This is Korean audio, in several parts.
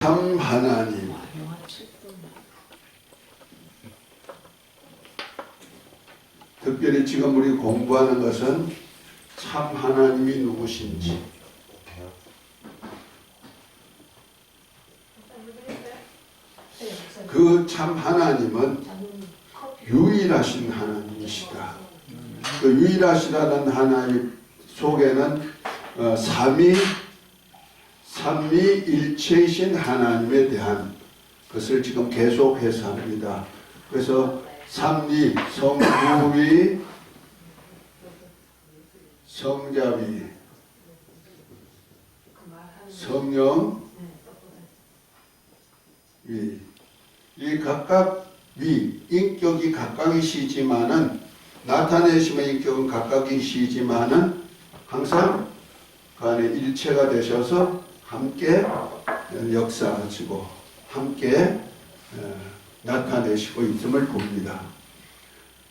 참 하나님. 특별히 지금 우리 공부하는 것은 참 하나님이 누구신지, 그 참 하나님은 유일하신 하나님이시다. 그 유일하시다는 하나님 속에는 삼위일체이신 하나님에 대한 것을 지금 계속해서 합니다. 그래서 삼위, 성부위, 성자위, 성령, 위. 이 각각 위, 인격이 각각이시지만은 나타내시면 인격은 각각이시지만은 항상 그 안에 일체가 되셔서 함께 역사하시고 함께 나타내시고 있음을 봅니다.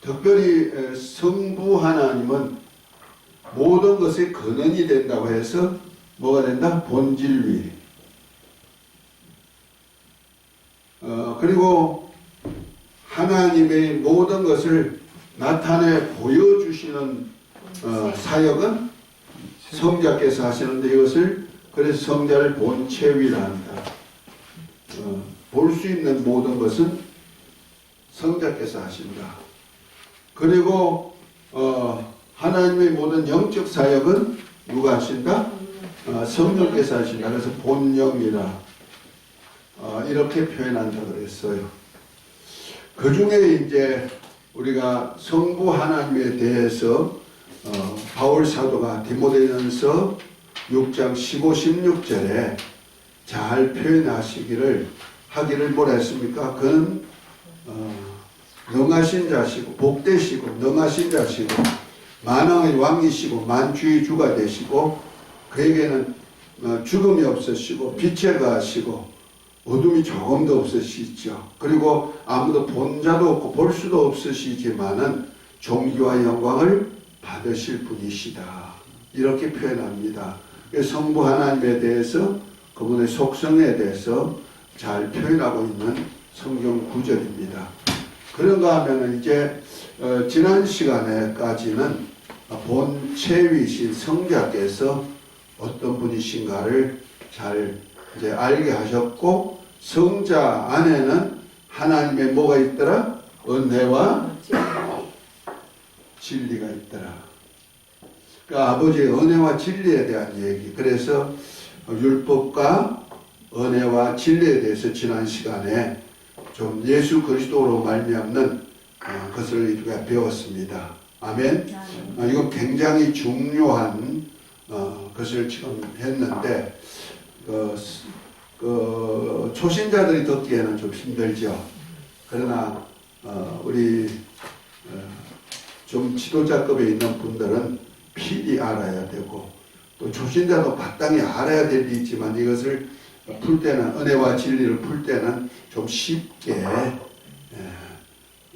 특별히 성부 하나님은 모든 것의 근원이 된다고 해서 뭐가 된다? 본질위. 그리고 하나님의 모든 것을 나타내 보여주시는 사역은 성자께서 하시는데, 이것을 그래서 성자를 본체위라 한다. 볼 수 있는 모든 것은 성자께서 하신다. 그리고 하나님의 모든 영적 사역은 누가 하신다? 성령께서 하신다. 그래서 본영이라 이렇게 표현한다 그랬어요. 그 중에 이제 우리가 성부 하나님에 대해서 바울 사도가 디모데전서 6장 15, 16절에 잘 표현하기를 뭐라 했습니까? 그는 능하신 자시고 복되시고 능하신 자시고 만왕의 왕이시고 만주의 주가 되시고 그에게는 죽음이 없으시고 빛에 가시고 어둠이 조금도 없으시죠. 그리고 아무도 본 자도 없고 볼 수도 없으시지만은 존귀와 영광을 받으실 분이시다. 이렇게 표현합니다. 성부 하나님에 대해서 그분의 속성에 대해서 잘 표현하고 있는 성경 구절입니다. 그런가 하면 이제 지난 시간에까지는 본체위신 성자께서 어떤 분이신가를 잘 이제 알게 하셨고, 성자 안에는 하나님의 뭐가 있더라? 은혜와 진리가 있더라. 그러니까 아버지의 은혜와 진리에 대한 얘기. 그래서 율법과 은혜와 진리에 대해서 지난 시간에 좀 예수 그리스도로 말미암는 것을 우리가 배웠습니다. 아멘. 이건 굉장히 중요한 것을 지금 했는데 초신자들이 듣기에는 좀 힘들죠. 그러나 우리 좀 지도자급에 있는 분들은 필히 알아야 되고, 또 초신자도 마땅히 알아야 될 일이 있지만 이것을 풀 때는, 은혜와 진리를 풀 때는 좀 쉽게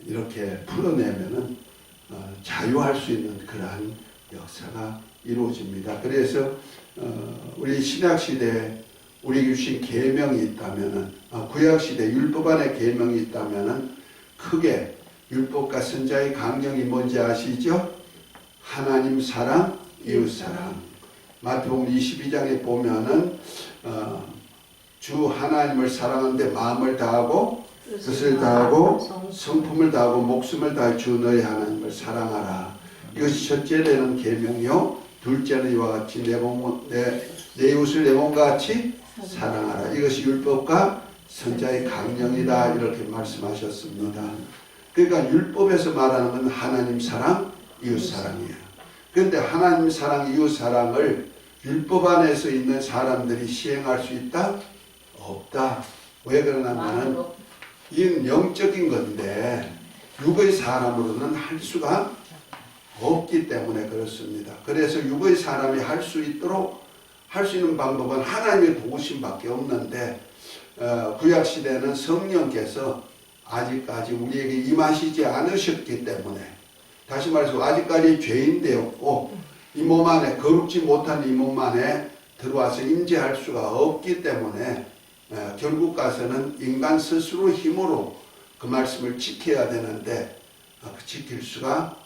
이렇게 풀어내면은 자유할 수 있는 그러한 역사가 이루어집니다. 그래서 우리 신약시대에 우리 주신 계명이 있다면은, 구약시대 율법 안에 계명이 있다면은 크게 율법과 선자의 강령이 뭔지 아시죠? 하나님 사랑, 이웃 사랑. 마태복음 22장에 보면은 주 하나님을 사랑하는데 마음을 다하고 뜻을 다하고 성품을 다하고 목숨을 다해 주 너희 하나님을 사랑하라. 이것이 첫째는 계명이요, 둘째는 이와 같이 내 이웃을 내 몸과 같이 사랑하라. 이것이 율법과 선자의 강령이다. 이렇게 말씀하셨습니다. 그러니까 율법에서 말하는 건 하나님 사랑, 이웃 사랑이에요. 그런데 하나님 사랑, 이웃 사랑을 율법 안에서 있는 사람들이 시행할 수 있다? 없다. 왜 그러냐면은 이는 영적인 건데 육의 사람으로는 할 수가 없기 때문에 그렇습니다. 그래서 육의 사람이 할 수 있도록 할 수 있는 방법은 하나님의 도우심밖에 없는데, 구약시대는 성령께서 아직까지 우리에게 임하시지 않으셨기 때문에, 다시 말해서 아직까지 죄인 되었고 이 몸 안에, 거룩지 못한 이 몸 안에 들어와서 임재할 수가 없기 때문에 결국 가서는 인간 스스로 힘으로 그 말씀을 지켜야 되는데 지킬 수가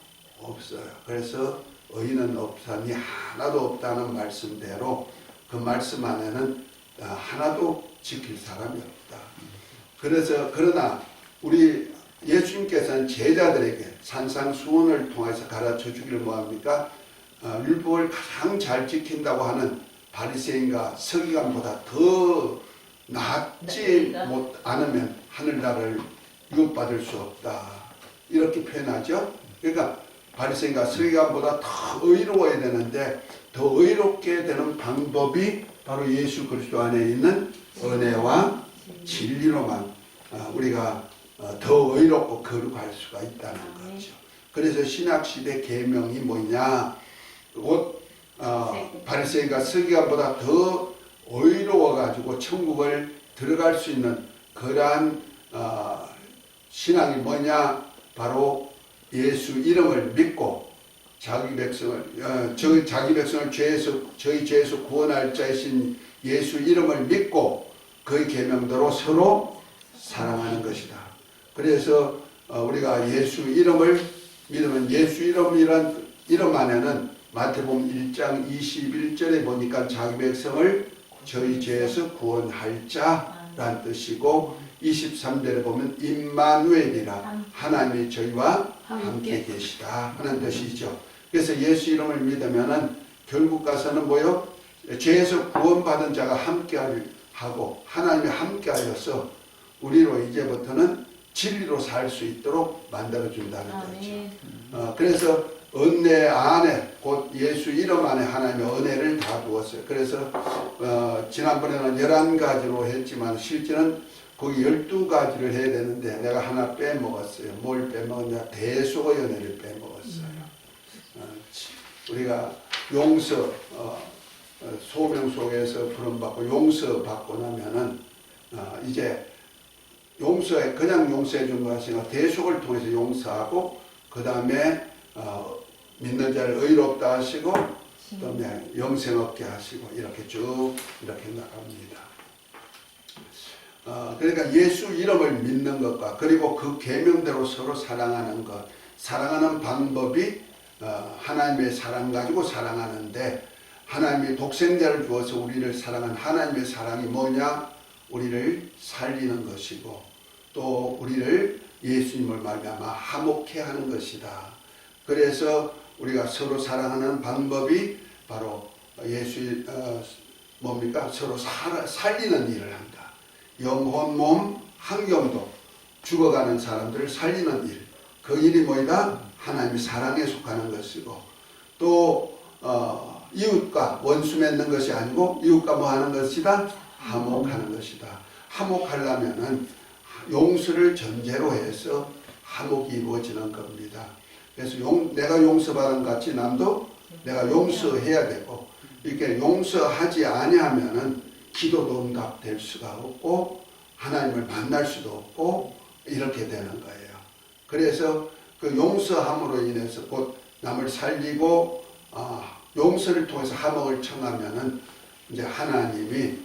없어요. 그래서 의인은 없사니 하나도 없다는 말씀대로 그 말씀 안에는 하나도 지킬 사람이 없다. 그래서 그러나 우리 예수님께서는 제자들에게 산상수훈을 통해서 가르쳐 주기를 뭐합니까? 율법을 가장 잘 지킨다고 하는 바리새인과 서기관보다 더 낫지 않으면 하늘나라를 유업받을 수 없다. 이렇게 표현하죠. 그러니까 바리새인과 서기관보다 더 의로워야 되는데 더 의롭게 되는 방법이 바로 예수 그리스도 안에 있는 은혜와 진리로만 우리가 더 의롭고 거룩할 수가 있다는 거죠. 그래서 신약시대 계명이 뭐냐? 곧 바리새인과 서기관보다 더 의로워가지고 천국을 들어갈 수 있는 그러한 신앙이 뭐냐? 바로 예수 이름을 믿고 자기 백성을 저희 죄에서 구원할 자이신 예수 이름을 믿고 그의 계명대로 서로 사랑하는 것이다. 그래서 우리가 예수 이름을 믿으면 예수 이름 안에는 마태복음 1장 21절에 보니까 자기 백성을 저희 죄에서 구원할 자란 뜻이고 23절에 보면 임마누엘이라 하나님이 저희와 함께 계시다 하는 뜻이죠. 그래서 예수 이름을 믿으면은 결국 가서는 뭐요? 죄에서 구원받은 자가 함께 하고 하나님이 함께 하여서 우리로 이제부터는 진리로 살 수 있도록 만들어준다는 거죠. 그래서 은혜 안에 곧 예수 이름 안에 하나님의 은혜를 다 두었어요. 그래서 지난번에는 11가지로 했지만 실제는 거기 12가지를 해야 되는데 내가 하나 빼먹었어요. 뭘 빼먹었냐? 대속의 은혜를 빼먹었어요. 우리가 용서 소명 속에서 부름받고 용서받고 나면은 이제 용서에 그냥 용서해 준 것이 아니라 대속을 통해서 용서하고 그 다음에 믿는 자를 의롭다 하시고 그 다음에 영생 얻게 하시고 이렇게 쭉 이렇게 나갑니다. 그러니까 예수 이름을 믿는 것과 그리고 그 계명대로 서로 사랑하는 것, 사랑하는 방법이 하나님의 사랑 가지고 사랑하는데 하나님이 독생자를 주어서 우리를 사랑한 하나님의 사랑이 뭐냐? 우리를 살리는 것이고 또 우리를 예수님을 말미암아 화목케 하는 것이다. 그래서 우리가 서로 사랑하는 방법이 바로 뭡니까? 서로 살리는 일을 한다. 영혼, 몸, 환경도 죽어가는 사람들을 살리는 일. 그 일이 뭐이다? 하나님의 사랑에 속하는 것이고 또 이웃과 원수 맺는 것이 아니고 이웃과 뭐 하는 것이다? 화목하는 것이다. 화목하려면은 용서를 전제로 해서 화목이 이루어지는 겁니다. 그래서 내가 용서받은 것 같이 남도 내가 용서해야 되고 이렇게 용서하지 아니하면은 기도도 응답될 수가 없고 하나님을 만날 수도 없고 이렇게 되는 거예요. 그래서 그 용서함으로 인해서 곧 남을 살리고 용서를 통해서 화목을 청하면은 이제 하나님이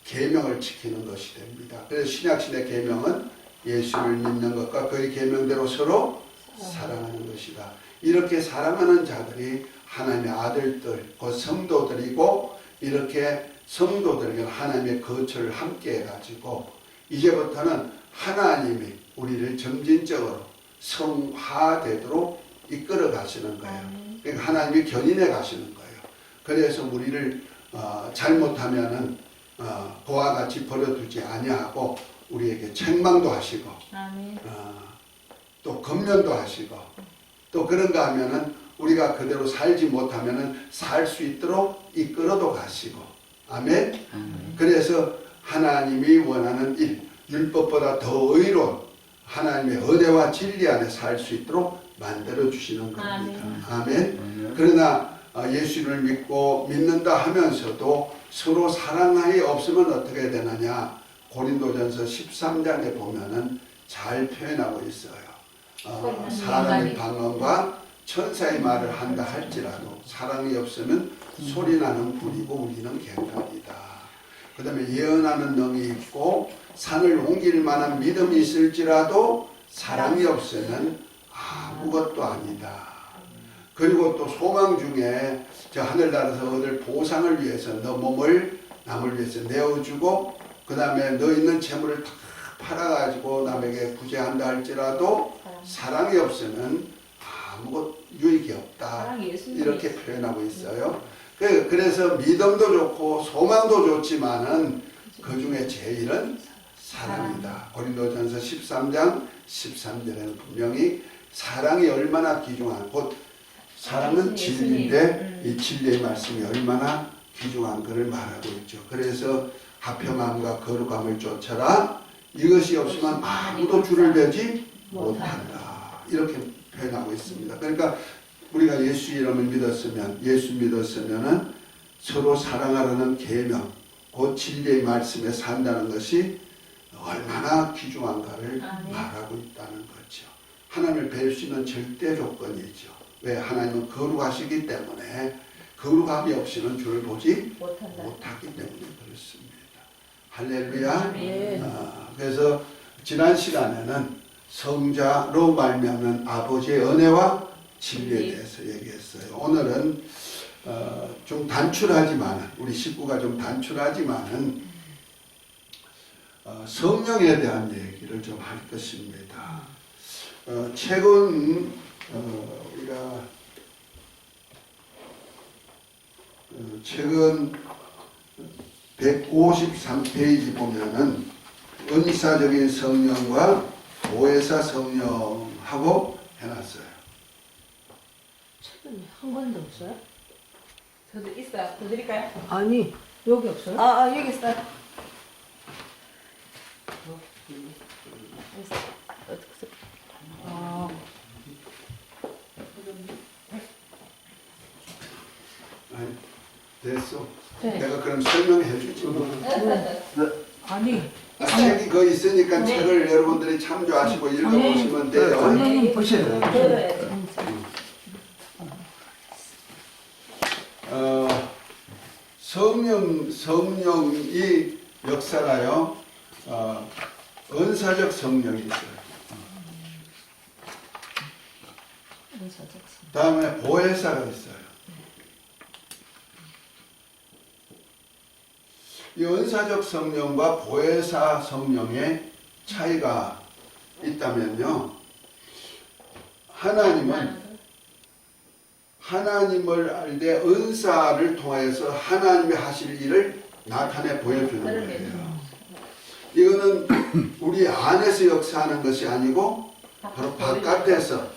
계명을 지키는 것이 됩니다. 그래서 신약시대 계명은 예수를 믿는 것과 그의 계명대로 서로 사랑하는 것이다. 이렇게 사랑하는 자들이 하나님의 아들들, 곧 성도들이고 이렇게 성도들에게 하나님의 거처를 함께 해가지고 이제부터는 하나님이 우리를 점진적으로 성화되도록 이끌어 가시는 거예요. 그러니까 하나님이 견인해 가시는 거예요. 그래서 우리를 잘못하면은 그와 같이 버려두지 아니하고 우리에게 책망도 하시고 또 검면도 하시고 또 그런가 하면은 우리가 그대로 살지 못하면은 살 수 있도록 이끌어도 가시고 아멘. 그래서 하나님이 원하는 일, 율법보다 더 의로운 하나님의 은혜와 진리 안에 살 수 있도록 만들어 주시는 겁니다. 아멘. 그러나 예수를 믿고 믿는다 하면서도 서로 사랑이 없으면 어떻게 되느냐? 고린도전서 13장에 보면은 잘 표현하고 있어요. 사람의 방언과 천사의 말을 한다 할지라도 사랑이 없으면 소리나는 불이고 울리는 갱간이다. 그 다음에 예언하는 능이 있고 산을 옮길 만한 믿음이 있을지라도 사랑이 없으면 아무것도 아니다. 그리고 또 소망 중에 저 하늘나라에서 얻을 보상을 위해서 너 몸을 남을 위해서 내어주고 그 다음에 너 있는 재물을 다 팔아가지고 남에게 구제한다 할지라도 사랑이 없으면 아무것도 유익이 없다. 이렇게 표현하고 있어요. 그래서 믿음도 좋고 소망도 좋지만은 그 중에 제일은 사랑이다. 고린도전서 13장 13절에는 분명히 사랑이 얼마나 귀중한, 곧 사랑은 진리인데 이 진리의 말씀이 얼마나 귀중한 것을 말하고 있죠. 그래서 합평함과 거룩함을 쫓아라. 이것이 없으면 아무도 주를 배지 못한다. 이렇게 표현하고 있습니다. 그러니까 우리가 예수 이름을 믿었으면, 예수 믿었으면은 서로 사랑하라는 계명, 그 진리의 말씀에 산다는 것이 얼마나 귀중한가를 말하고 있다는 거죠. 하나님을 뵐 수 있는 절대 조건이죠. 왜? 하나님은 거룩하시기 때문에 거룩함이 없이는 주를 보지 못하기 때문에 그렇습니다. 할렐루야. 그래서 지난 시간에는 성자로 말미암는 아버지의 은혜와 진리에 대해서 얘기했어요. 오늘은 좀 단출하지만, 우리 식구가 좀 단출하지만은 성령에 대한 얘기를 좀 할 것입니다. 최근 우리가 최근 153페이지 보면은 은사적인 성령과 보혜사 성령하고 해놨어요. 최근에 한 권도 없어요? 저도 있어요. 더 드릴까요? 아니, 여기 없어요? 여기 있어요. 아니, 됐어. 네. 내가 그럼 설명해 주지. 아니, 책이 거기 있으니까 책을 여러분들이 참조하시고 읽어보시면 돼요. 선생님 보셔야 돼요. 네. 성령이 역사가요, 은사적 성령이 있어요. 다음에 보혜사가 있어요. 이 은사적 성령과 보혜사 성령의 차이가 있다면요, 하나님을 알되 은사를 통하여서 하나님이 하실 일을 나타내 보여주는 거예요. 이거는 우리 안에서 역사하는 것이 아니고 바로 바깥에서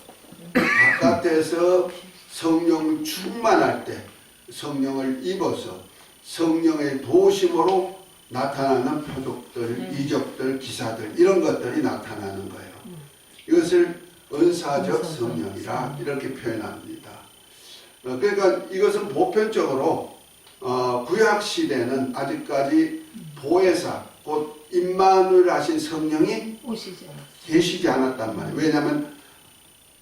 성령 충만할 때 성령을 입어서 성령의 도심으로 나타나는 표적들, 이적들, 기사들, 이런 것들이 나타나는 거예요. 이것을 은사적 성령이라 이렇게 표현합니다. 그러니까 이것은 보편적으로 구약 시대는 아직까지 보혜사, 곧 임마누엘 하신 성령이 계시지 않았단 말이에요. 왜냐하면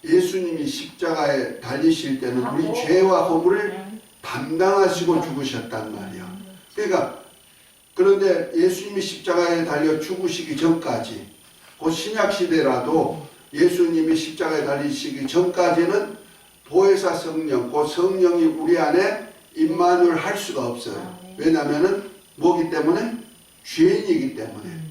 예수님이 십자가에 달리실 때는 우리 죄와 허물을 담당하시고 죽으셨단 말이에요. 그러니까 그런데 예수님이 십자가에 달려 죽으시기 전까지, 곧 신약 시대라도 예수님이 십자가에 달리시기 전까지는 보혜사 성령, 곧 성령이 우리 안에 임마누엘 할 수가 없어요. 왜냐하면은 뭐기 때문에? 죄인이기 때문에.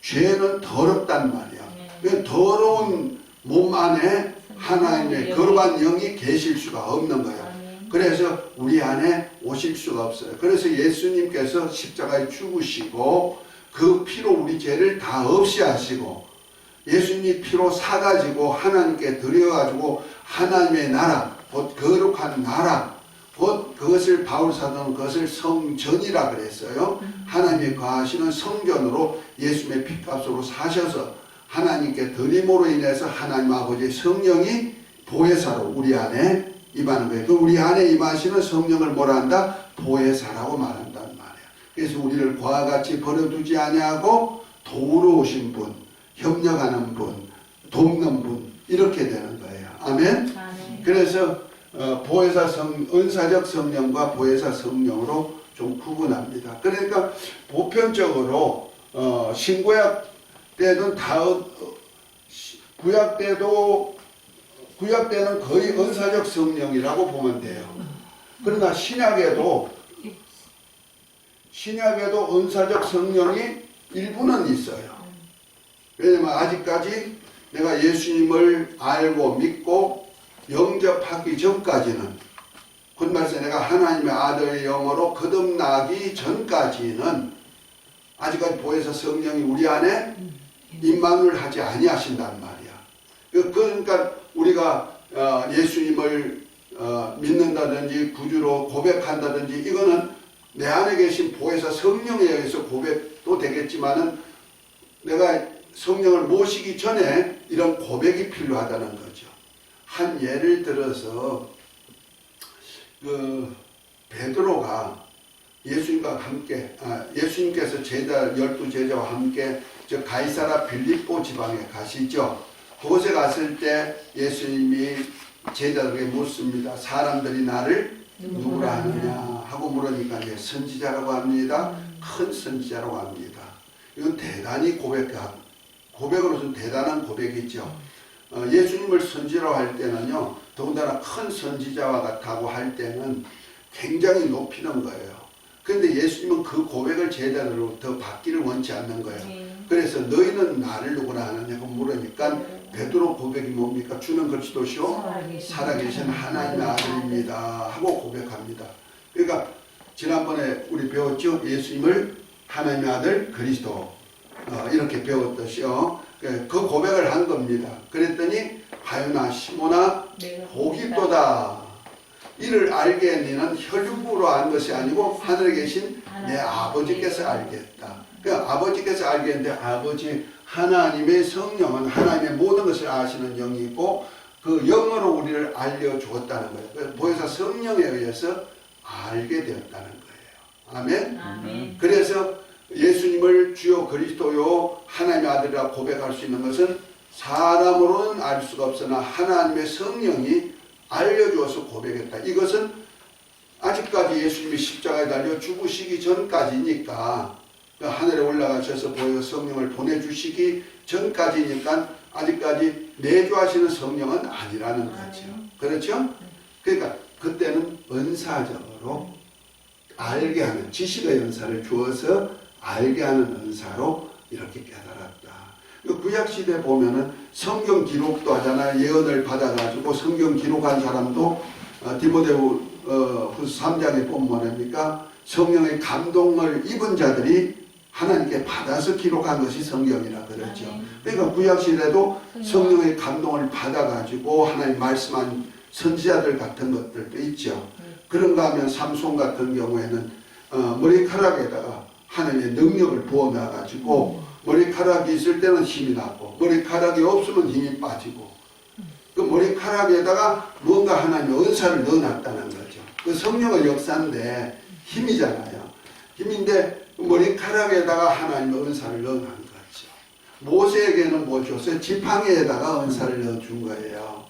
죄는 더럽단 말이야. 더러운 몸 안에 하나님의 거룩한 영이 계실 수가 없는 거예요. 그래서 우리 안에 오실 수가 없어요. 그래서 예수님께서 십자가에 죽으시고 그 피로 우리 죄를 다 없이 하시고 예수님 피로 사가지고 하나님께 드려가지고 하나님의 나라, 곧 거룩한 나라, 곧 그것을 바울 사도는 그것을 성전이라 그랬어요. 하나님이 거하시는 성전으로 예수님의 피값으로 사셔서 하나님께 드림으로 인해서 하나님 아버지의 성령이 보혜사로 우리 안에 임하는 거예요. 그 우리 안에 임하시는 성령을 뭐라 한다? 보혜사라고 말한단 말이에요. 그래서 우리를 그와 같이 버려두지 아니하고 도우러 오신 분, 협력하는 분, 돕는 분, 이렇게 되는 거예요. 아멘? 그래서 은사적 성령과 보혜사 성령으로 좀 구분합니다. 그러니까 보편적으로 신구약 때는 구약 때는 거의 은사적 성령이라고 보면 돼요. 그러나 신약에도 은사적 성령이 일부는 있어요. 왜냐면 아직까지 내가 예수님을 알고 믿고 영접하기 전까지는, 곧 말해서 내가 하나님의 아들의 영으로 거듭나기 전까지는 아직까지 보혜사 성령이 우리 안에 임만을 하지 아니하신단 말이야. 그러니까 우리가 예수님을 믿는다든지 구주로 고백한다든지 이거는 내 안에 계신 보혜사 성령에 의해서 고백도 되겠지만은 내가 성령을 모시기 전에 이런 고백이 필요하다는 거죠. 한 예를 들어서 베드로가 예수님과 함께 예수님께서 12제자와 함께 저 가이사라 빌립보 지방에 가시죠. 그곳에 갔을 때 예수님이 제자들에게 묻습니다. 사람들이 나를 누구라 하느냐 하고 물으니까 이제 선지자라고 합니다. 큰 선지자라고 합니다. 이건 대단히 고백으로서는 대단한 고백이죠. 예수님을 선지라고 할 때는요, 더군다나 큰 선지자와 같다고 할 때는 굉장히 높이는 거예요. 그런데 예수님은 그 고백을 제자들로부터 받기를 원치 않는 거예요. 그래서 너희는 나를 누구라 하느냐고 물으니까 베드로 고백이 뭡니까? 주는 그리스도시요 살아계신 하나님의 아들입니다 하고 고백합니다. 그러니까 지난번에 우리 배웠죠? 예수님을 하나님의 아들 그리스도 이렇게 배웠듯이요. 그 고백을 한 겁니다. 그랬더니 바요나 시모나 복이 있도다. 이를 알게 너는 혈육으로 안 것이 아니고 하늘에 계신 내 아버지께서 알겠다. 그 아버지께서 알겠는데 아버지 하나님의 성령은 하나님의 모든 것을 아시는 영이고 그 영으로 우리를 알려주었다는 거예요. 보혜사 성령에 의해서 알게 되었다는 거예요. 아멘? 아멘. 그래서 예수님을 주요 그리스도요 하나님의 아들이라 고백할 수 있는 것은 사람으로는 알 수가 없으나 하나님의 성령이 알려주어서 고백했다. 이것은 아직까지 예수님이 십자가에 달려 죽으시기 전까지니까, 하늘에 올라가셔서 보혜사 성령을 보내주시기 전까지니까 아직까지 내주하시는 성령은 아니라는 거죠. 그렇죠? 그러니까 그때는 은사적으로 알게 하는 지식의 은사를 주어서 알게 하는 은사로 이렇게 깨달았다. 구약시대 보면은 성경 기록도 하잖아요. 예언을 받아가지고 성경 기록한 사람도 디모데후 후서 3장에 보면 뭐랍니까? 성령의 감동을 입은 자들이 하나님께 받아서 기록한 것이 성경이라 그러죠. 그러니까 구약시대도 성령의 감동을 받아가지고 하나님 말씀한 선지자들 같은 것들도 있죠. 그런가 하면 삼손 같은 경우에는 머리카락에다가 하나님의 능력을 부어놔가지고 머리카락이 있을 때는 힘이 나고 머리카락이 없으면 힘이 빠지고 그 머리카락에다가 뭔가 하나님의 은사를 넣어놨다는 거죠. 그 성령의 역사인데 힘이잖아요. 힘인데 머리카락에다가 하나님의 은사를 넣어놓은 거죠. 모세에게는 뭐 줬어요? 지팡이에다가 은사를 넣어준 거예요.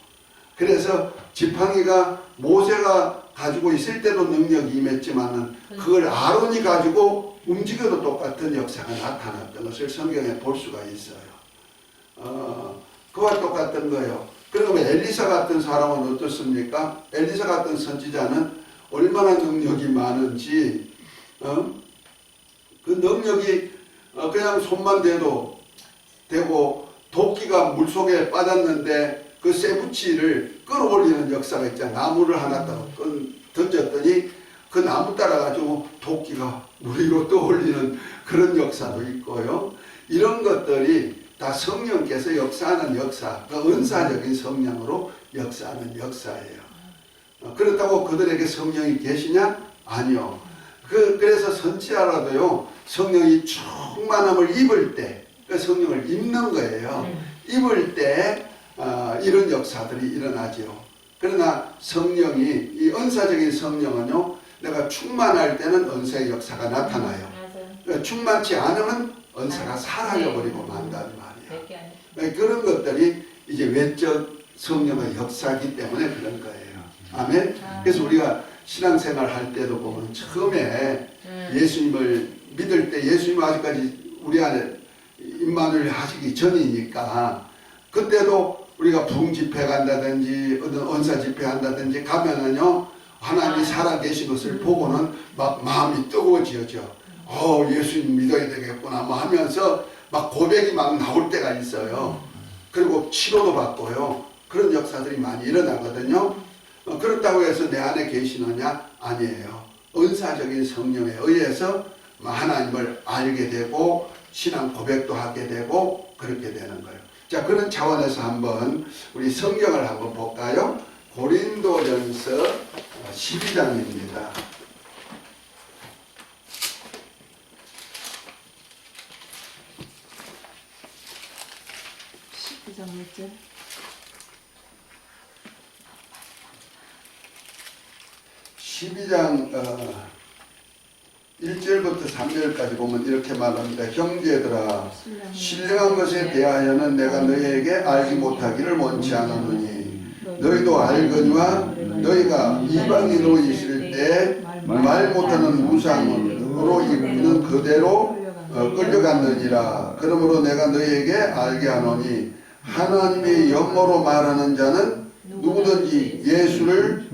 그래서 지팡이가 모세가 가지고 있을 때도 능력이 임했지만은 그걸 아론이 가지고 움직여도 똑같은 역사가 나타났던 것을 성경에 볼 수가 있어요. 그와 똑같은 거예요. 그러면 엘리사 같은 사람은 어떻습니까? 엘리사 같은 선지자는 얼마나 능력이 많은지, 그 능력이 그냥 손만 대도 되고 도끼가 물속에 빠졌는데 그 쇠붙이를 끌어올리는 역사가 있잖아요. 나무를 하나 던졌더니 그 나무 따라가지고 도끼가 물 위로 떠올리는 그런 역사도 있고요. 이런 것들이 다 성령께서 역사하는 역사, 그 은사적인 성령으로 역사하는 역사예요. 그렇다고 그들에게 성령이 계시냐? 아니요. 그래서 선지자라도요, 성령이 충만함을 입을 때, 그 성령을 입는 거예요. 입을 때 이런 역사들이 일어나죠. 그러나 성령이, 이 은사적인 성령은요, 내가 충만할 때는 은사의 역사가 나타나요. 충만치 않으면 은사가 사라져버리고 만단 말이야. 그런 것들이 이제 외적 성령의 역사이기 때문에 그런 거예요. 아멘. 그래서 우리가 신앙생활 할 때도 보면 처음에 예수님을 믿을 때 예수님 아직까지 우리 안에 임마누엘 하시기 전이니까 그때도 우리가 부흥 집회 간다든지 어떤 언사 집회 한다든지 가면은요 하나님이 살아계신 것을 보고는 막 마음이 뜨거워지죠. 예수님 믿어야 되겠구나 뭐 하면서 막 고백이 막 나올 때가 있어요. 그리고 치료도 받고요. 그런 역사들이 많이 일어나거든요. 그렇다고 해서 내 안에 계시느냐? 아니에요. 은사적인 성령에 의해서 하나님을 알게 되고 신앙 고백도 하게 되고 그렇게 되는 거예요. 자, 그런 차원에서 한번 우리 성경을 한번 볼까요? 고린도전서 12장입니다. 12장 몇 절? 12장 1절부터 3절까지 보면 이렇게 말합니다. 형제들아 신령한 것에 대하여는 내가 너희에게 알지 못하기를 원치 않았노니 너희도 알거니와 너희가 이방인으로 있을 때 말 못하는 무상으로 있는 그대로 끌려갔느니라. 그러므로 내가 너희에게 알게 하노니 하나님의 영어로 말하는 자는 누구든지 예수를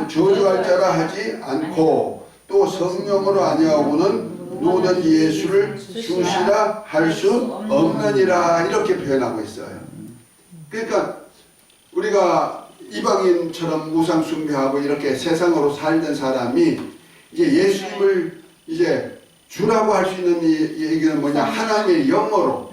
저주할 자라 하지 않고 또 성령으로 아니하고는 누구든지 예수를 주시라 할 수 없느니라 이렇게 표현하고 있어요. 그러니까 우리가 이방인처럼 우상 숭배하고 이렇게 세상으로 살던 사람이 이제 예수님을 이제 주라고 할 수 있는 이 얘기는 뭐냐? 하나님의 영어로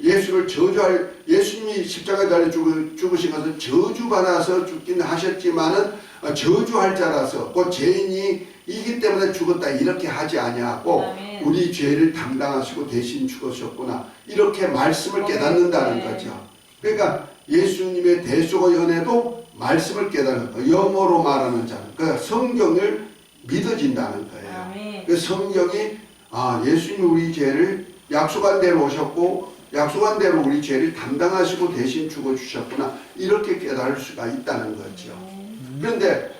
예수를 저주할, 예수님이 십자가에 달려 죽으신 것은 저주받아서 죽긴 하셨지만은 저주할 자라서 곧 죄인이기 때문에 죽었다 이렇게 하지 아니하고 우리 죄를 담당하시고 대신 죽으셨구나 이렇게 말씀을 깨닫는다는 거죠. 그러니까 예수님의 대속의 은혜도 말씀을 깨닫는 거예요. 영어로 말하는 자는 그러니까 성경을 믿어진다는 거예요. 그 성경이 예수님이 우리 죄를 약속한 대로 오셨고 약속한 대로 우리 죄를 담당하시고 대신 죽어주셨구나 이렇게 깨달을 수가 있다는 거죠. 그런데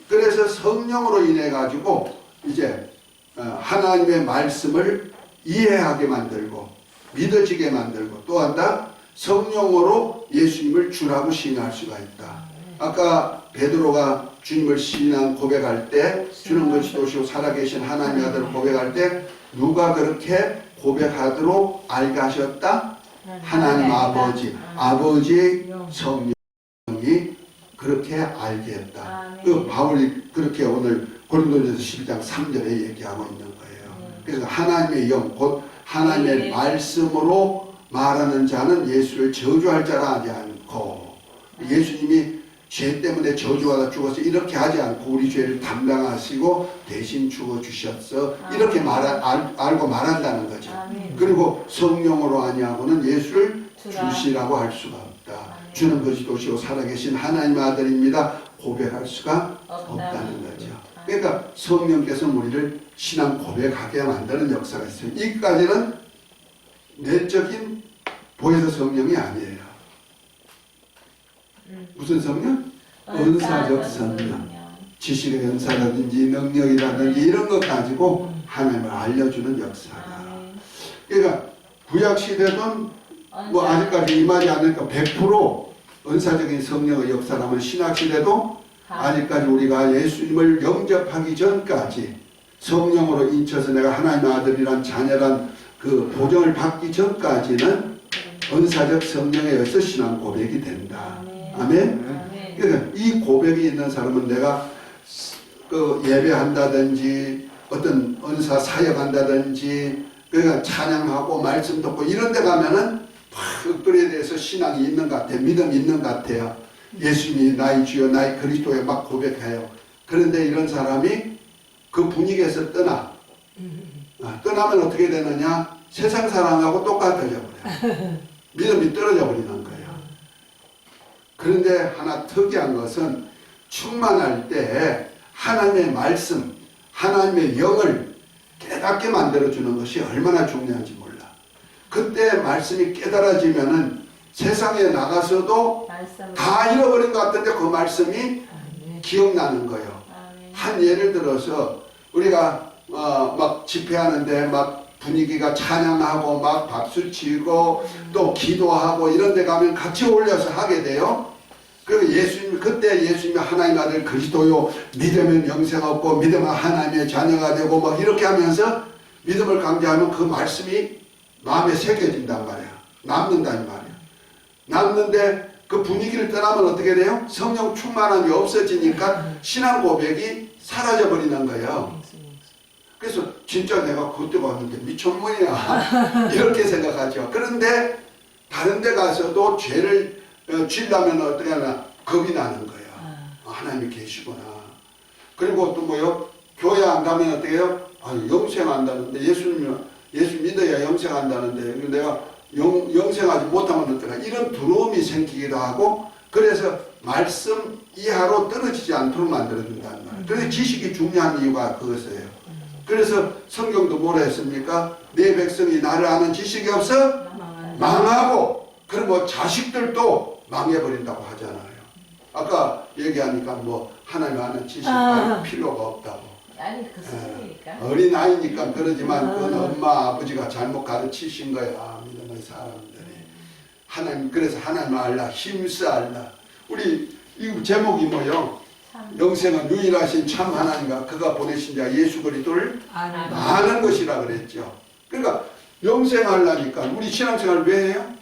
그래서 성령으로 인해 가지고 이제 하나님의 말씀을 이해하게 만들고 믿어지게 만들고 또 한다 성령으로 예수님을 주라고 시인할 수가 있다. 아까 베드로가 주님을 신앙 고백할 때 주는 것이 도시고 살아계신 하나님의 아들을 고백할 때 누가 그렇게 고백하도록 알게 하셨다? 하나님 아버지, 아버지의 성령이 그렇게 알게 했다. 그 바울이 그렇게 오늘 고린도전서 12장 3절에 얘기하고 있는 거예요. 그래서 하나님의 영, 곧 하나님의 말씀으로 말하는 자는 예수를 저주할 자라 하지 않고 예수님이 죄 때문에 저주받아 죽어서 이렇게 하지 않고 우리 죄를 담당하시고 대신 죽어주셨어 이렇게 알고 말한다는 거죠. 그리고 성령으로 아니하고는 예수를 주시라고 할 수가 없다. 주는 것이 도시고 살아계신 하나님의 아들입니다. 고백할 수가 없다는 거죠. 그러니까 성령께서 우리를 신앙 고백하게 만드는 역사가 있어요. 이까지는 내적인 보혜사 성령이 아니에요. 무슨 성령? 은사적 성령. 지식의 은사라든지 능력이라든지 이런 것 가지고 하나님을 알려주는 역사다. 그러니까 구약시대든 뭐 아직까지 임하지 않으니까 100% 은사적인 성령의 역사라면 신약시대도 아직까지 우리가 예수님을 영접하기 전까지 성령으로 인쳐서 내가 하나님의 아들이란 자녀란 그 보정을 받기 전까지는 은사적 성령에 의해서 신앙 고백이 된다. 아멘. 그러니까 이 고백이 있는 사람은 내가 그 예배한다든지 어떤 은사 사역한다든지 그러니까 찬양하고 말씀 듣고 이런 데 가면은 막 그에 대해서 신앙이 있는 것 같아요. 믿음이 있는 것 같아요. 예수님이 나의 주여 나의 그리스도에 막 고백해요. 그런데 이런 사람이 그 분위기에서 떠나면 어떻게 되느냐? 세상 사람하고 똑같아져 버려요. 믿음이 떨어져 버리는 거예요. 그런데 하나 특이한 것은 충만할 때 하나님의 말씀, 하나님의 영을 깨닫게 만들어주는 것이 얼마나 중요한지 몰라. 그때 말씀이 깨달아지면은 세상에 나가서도 다 잃어버린 것 같은데 그 말씀이 기억나는 거예요. 한 예를 들어서 우리가 막 집회하는데 막 분위기가 찬양하고 막 박수 치고 또 기도하고 이런 데 가면 같이 올려서 하게 돼요. 그리고 그때 예수님이 하나님 아들 그리스도요, 믿으면 영생 얻고 믿으면 하나님의 자녀가 되고 막 이렇게 하면서 믿음을 강조하면 그 말씀이 마음에 새겨진단 말이야. 남는단 말이야. 남는데 그 분위기를 떠나면 어떻게 돼요? 성령 충만함이 없어지니까 신앙 고백이 사라져 버리는 거예요. 그래서 진짜 내가 그때 봤는데 미천모이야 이렇게 생각하죠. 그런데 다른 데 가서도 죄를 지려면 어떻게 하나 겁이 나는 거예요. 하나님이 계시구나. 그리고 또 뭐요? 교회 안 가면 어떻게 해요? 영생한다는데 예수 믿어야 영생한다는데 내가 영생하지 못하면 어떡하 이런 두려움이 생기기도 하고 그래서 말씀 이하로 떨어지지 않도록 만들어준다는 말이에요. 그래서 지식이 중요한 이유가 그것이에요. 그래서 성경도 뭐라 했습니까? 내 백성이 나를 아는 지식이 없어 망하고 그리고 자식들도 망해버린다고 하잖아요. 아까 얘기하니까 뭐 하나님 아는 지식이 필요가 없다고. 아니 그 수준이니까. 어린아이니까 그러지만 그건 엄마 아버지가 잘못 가르치신 거야. 믿음의 사람들이. 하나님 그래서 하나님 알라 힘써 알라. 우리 이 제목이 뭐요? 영생은 유일하신 참 하나님과 그가 보내신 자 예수 그리스도를 아는 것이라 그랬죠. 그러니까 영생하려니까 우리 신앙생활 왜 해요?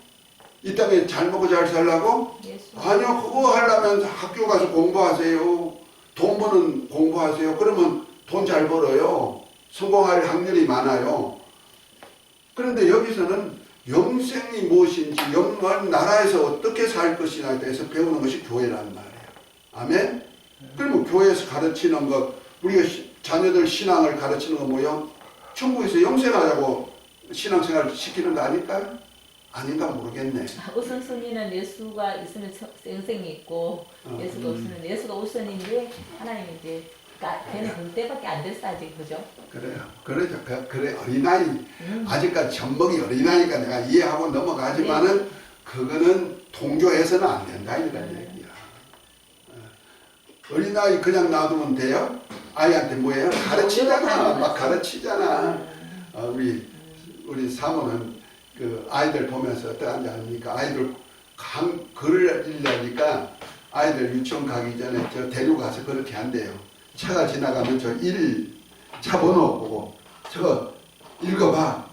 이 땅에 잘 먹고 잘 살라고? 아니요. 그거 하려면 학교 가서 공부하세요. 돈 버는 공부하세요. 그러면 돈 잘 벌어요. 성공할 확률이 많아요. 그런데 여기서는 영생이 무엇인지 영원 나라에서 어떻게 살 것이냐에 대해서 배우는 것이 교회란 말이에요. 아멘? 그러면 교회에서 가르치는 것, 우리가 자녀들 신앙을 가르치는 거 뭐요? 천국에서 영생하자고 신앙생활을 시키는 거 아닐까요? 아닌가 모르겠네. 우선순위는 예수가 있으면 영생이 있고 예수가 없으면 예수가 우선인데 하나님이 이제 걔는 그때밖에 안 됐어 아직 그죠? 그래요. 그러죠. 그래 어린아이 아직까지 젖먹이 어린아이니까 내가 이해하고 넘어가지만은 그거는 동조해서는 안 된다 이런 얘기야. 어린아이 그냥 놔두면 돼요? 아이한테 뭐예요? 가르치잖아. 막 가르치잖아. 우리 사모는 그 아이들 보면서 어떠한지 아닙니까? 아이들 글을 읽으려니까 아이들 유치원 가기 전에 저 데려가서 그렇게 한대요. 차가 지나가면 저 차 번호 보고 저거 읽어봐.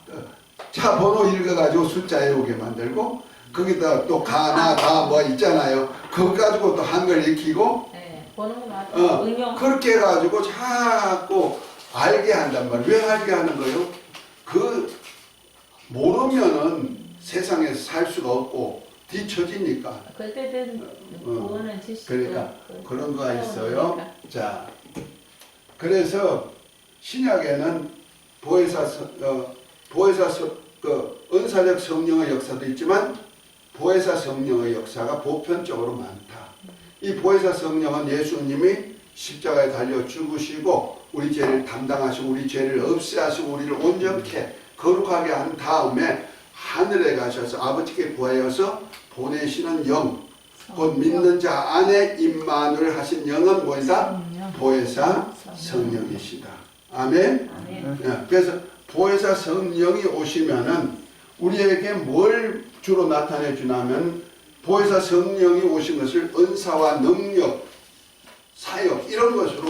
차 번호 읽어가지고 숫자 외우게 만들고 거기다 또 가나 다 뭐 있잖아요. 그거 가지고 또 한글 익히고 보는 거 맞아. 응용. 그렇게 해가지고 자꾸 알게 한단 말이에요. 왜 알게 하는 거예요? 그 모르면은 세상에서 살 수가 없고 뒤처지니까. 그때는 구원은 지식. 그러니까 그런 거가 있어요. 자, 그래서 신약에는 그 은사적 성령의 역사도 있지만 보혜사 성령의 역사가 보편적으로 많다. 이 보혜사 성령은 예수님이 십자가에 달려 죽으시고 우리 죄를 담당하시고 우리 죄를 없애하시고 우리를 온전케 거룩하게 한 다음에 하늘에 가셔서 아버지께 구하여서 보내시는 영, 곧 믿는 자 안에 임만을 하신 영은 뭐이다? 보혜사 성령이시다. 아멘? 네, 그래서 보혜사 성령이 오시면은 우리에게 뭘 주로 나타내 주냐면 보혜사 성령이 오신 것을 은사와 능력, 사역 이런 것으로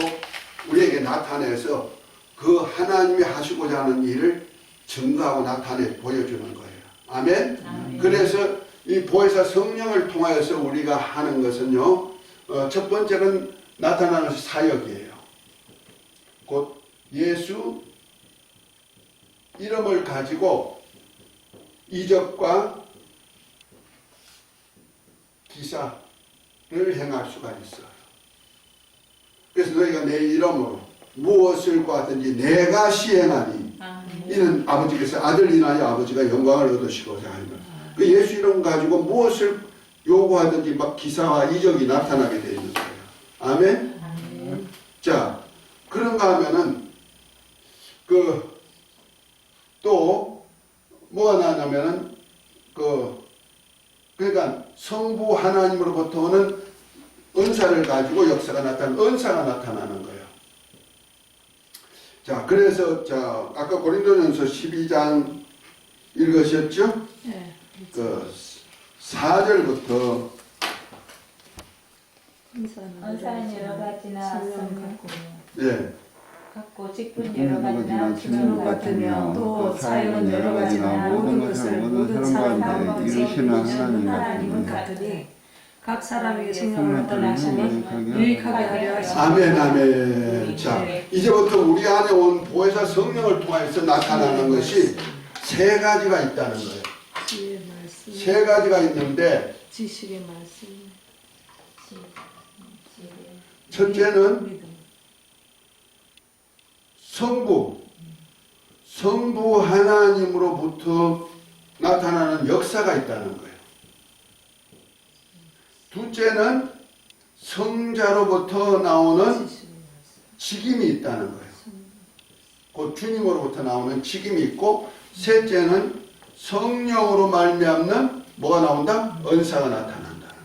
우리에게 나타내서 그 하나님이 하시고자 하는 일을 증거하고 나타내 보여주는 거예요. 아멘? 아멘. 그래서 이 보혜사 성령을 통하여서 우리가 하는 것은요, 첫 번째는 나타나는 사역이에요. 곧 예수 이름을 가지고 이적과 기사를 행할 수가 있어요. 그래서 너희가 내 이름으로 무엇을 구하든지 내가 시행하니 이는 아버지께서 아들 인하여 아버지가 영광을 얻으시고자 하는 그 예수 이름 가지고 무엇을 요구하든지 막 기사와 이적이 나타나게 되어 있는 거예요. 아멘? 아멘. 자, 그런가 하면은 또 뭐가 나냐면은 그러니까 성부 하나님으로부터 오는 은사를 가지고 역사가 은사가 나타나는 거예요. 자, 그래서 아까 고린도전서 12장 읽으셨죠? 네. 그 4절부터 언사는 여러 가지나 성령 예. 같고 직분 여러 가지나 주는 주는 것 같으며 같으며 또 또 사역은 여러 가지나 모든 것을 모든 사람 가운데 이루시는 하나님은 같으니 각 사람에게 성령을 성령을 나타내시니 유익하게 하려 하시니 아멘, 아멘. 자, 이제부터 우리 안에 온 보혜사 성령을 통해서 나타나는 것이 세 가지가 있다는 거예요. 지혜의 말씀, 세 가지가 있는데, 지식의 말씀, 첫째는 믿음. 성부 하나님으로부터 나타나는 역사가 있다는 거예요. 둘째는 성자로부터 나오는 지식의 말씀. 직임이 있다는 거예요. 곧 주님으로부터 나오는 직임이 있고, 셋째는 성령으로 말미암는 뭐가 나온다? 은사가 나타난다는 거예요.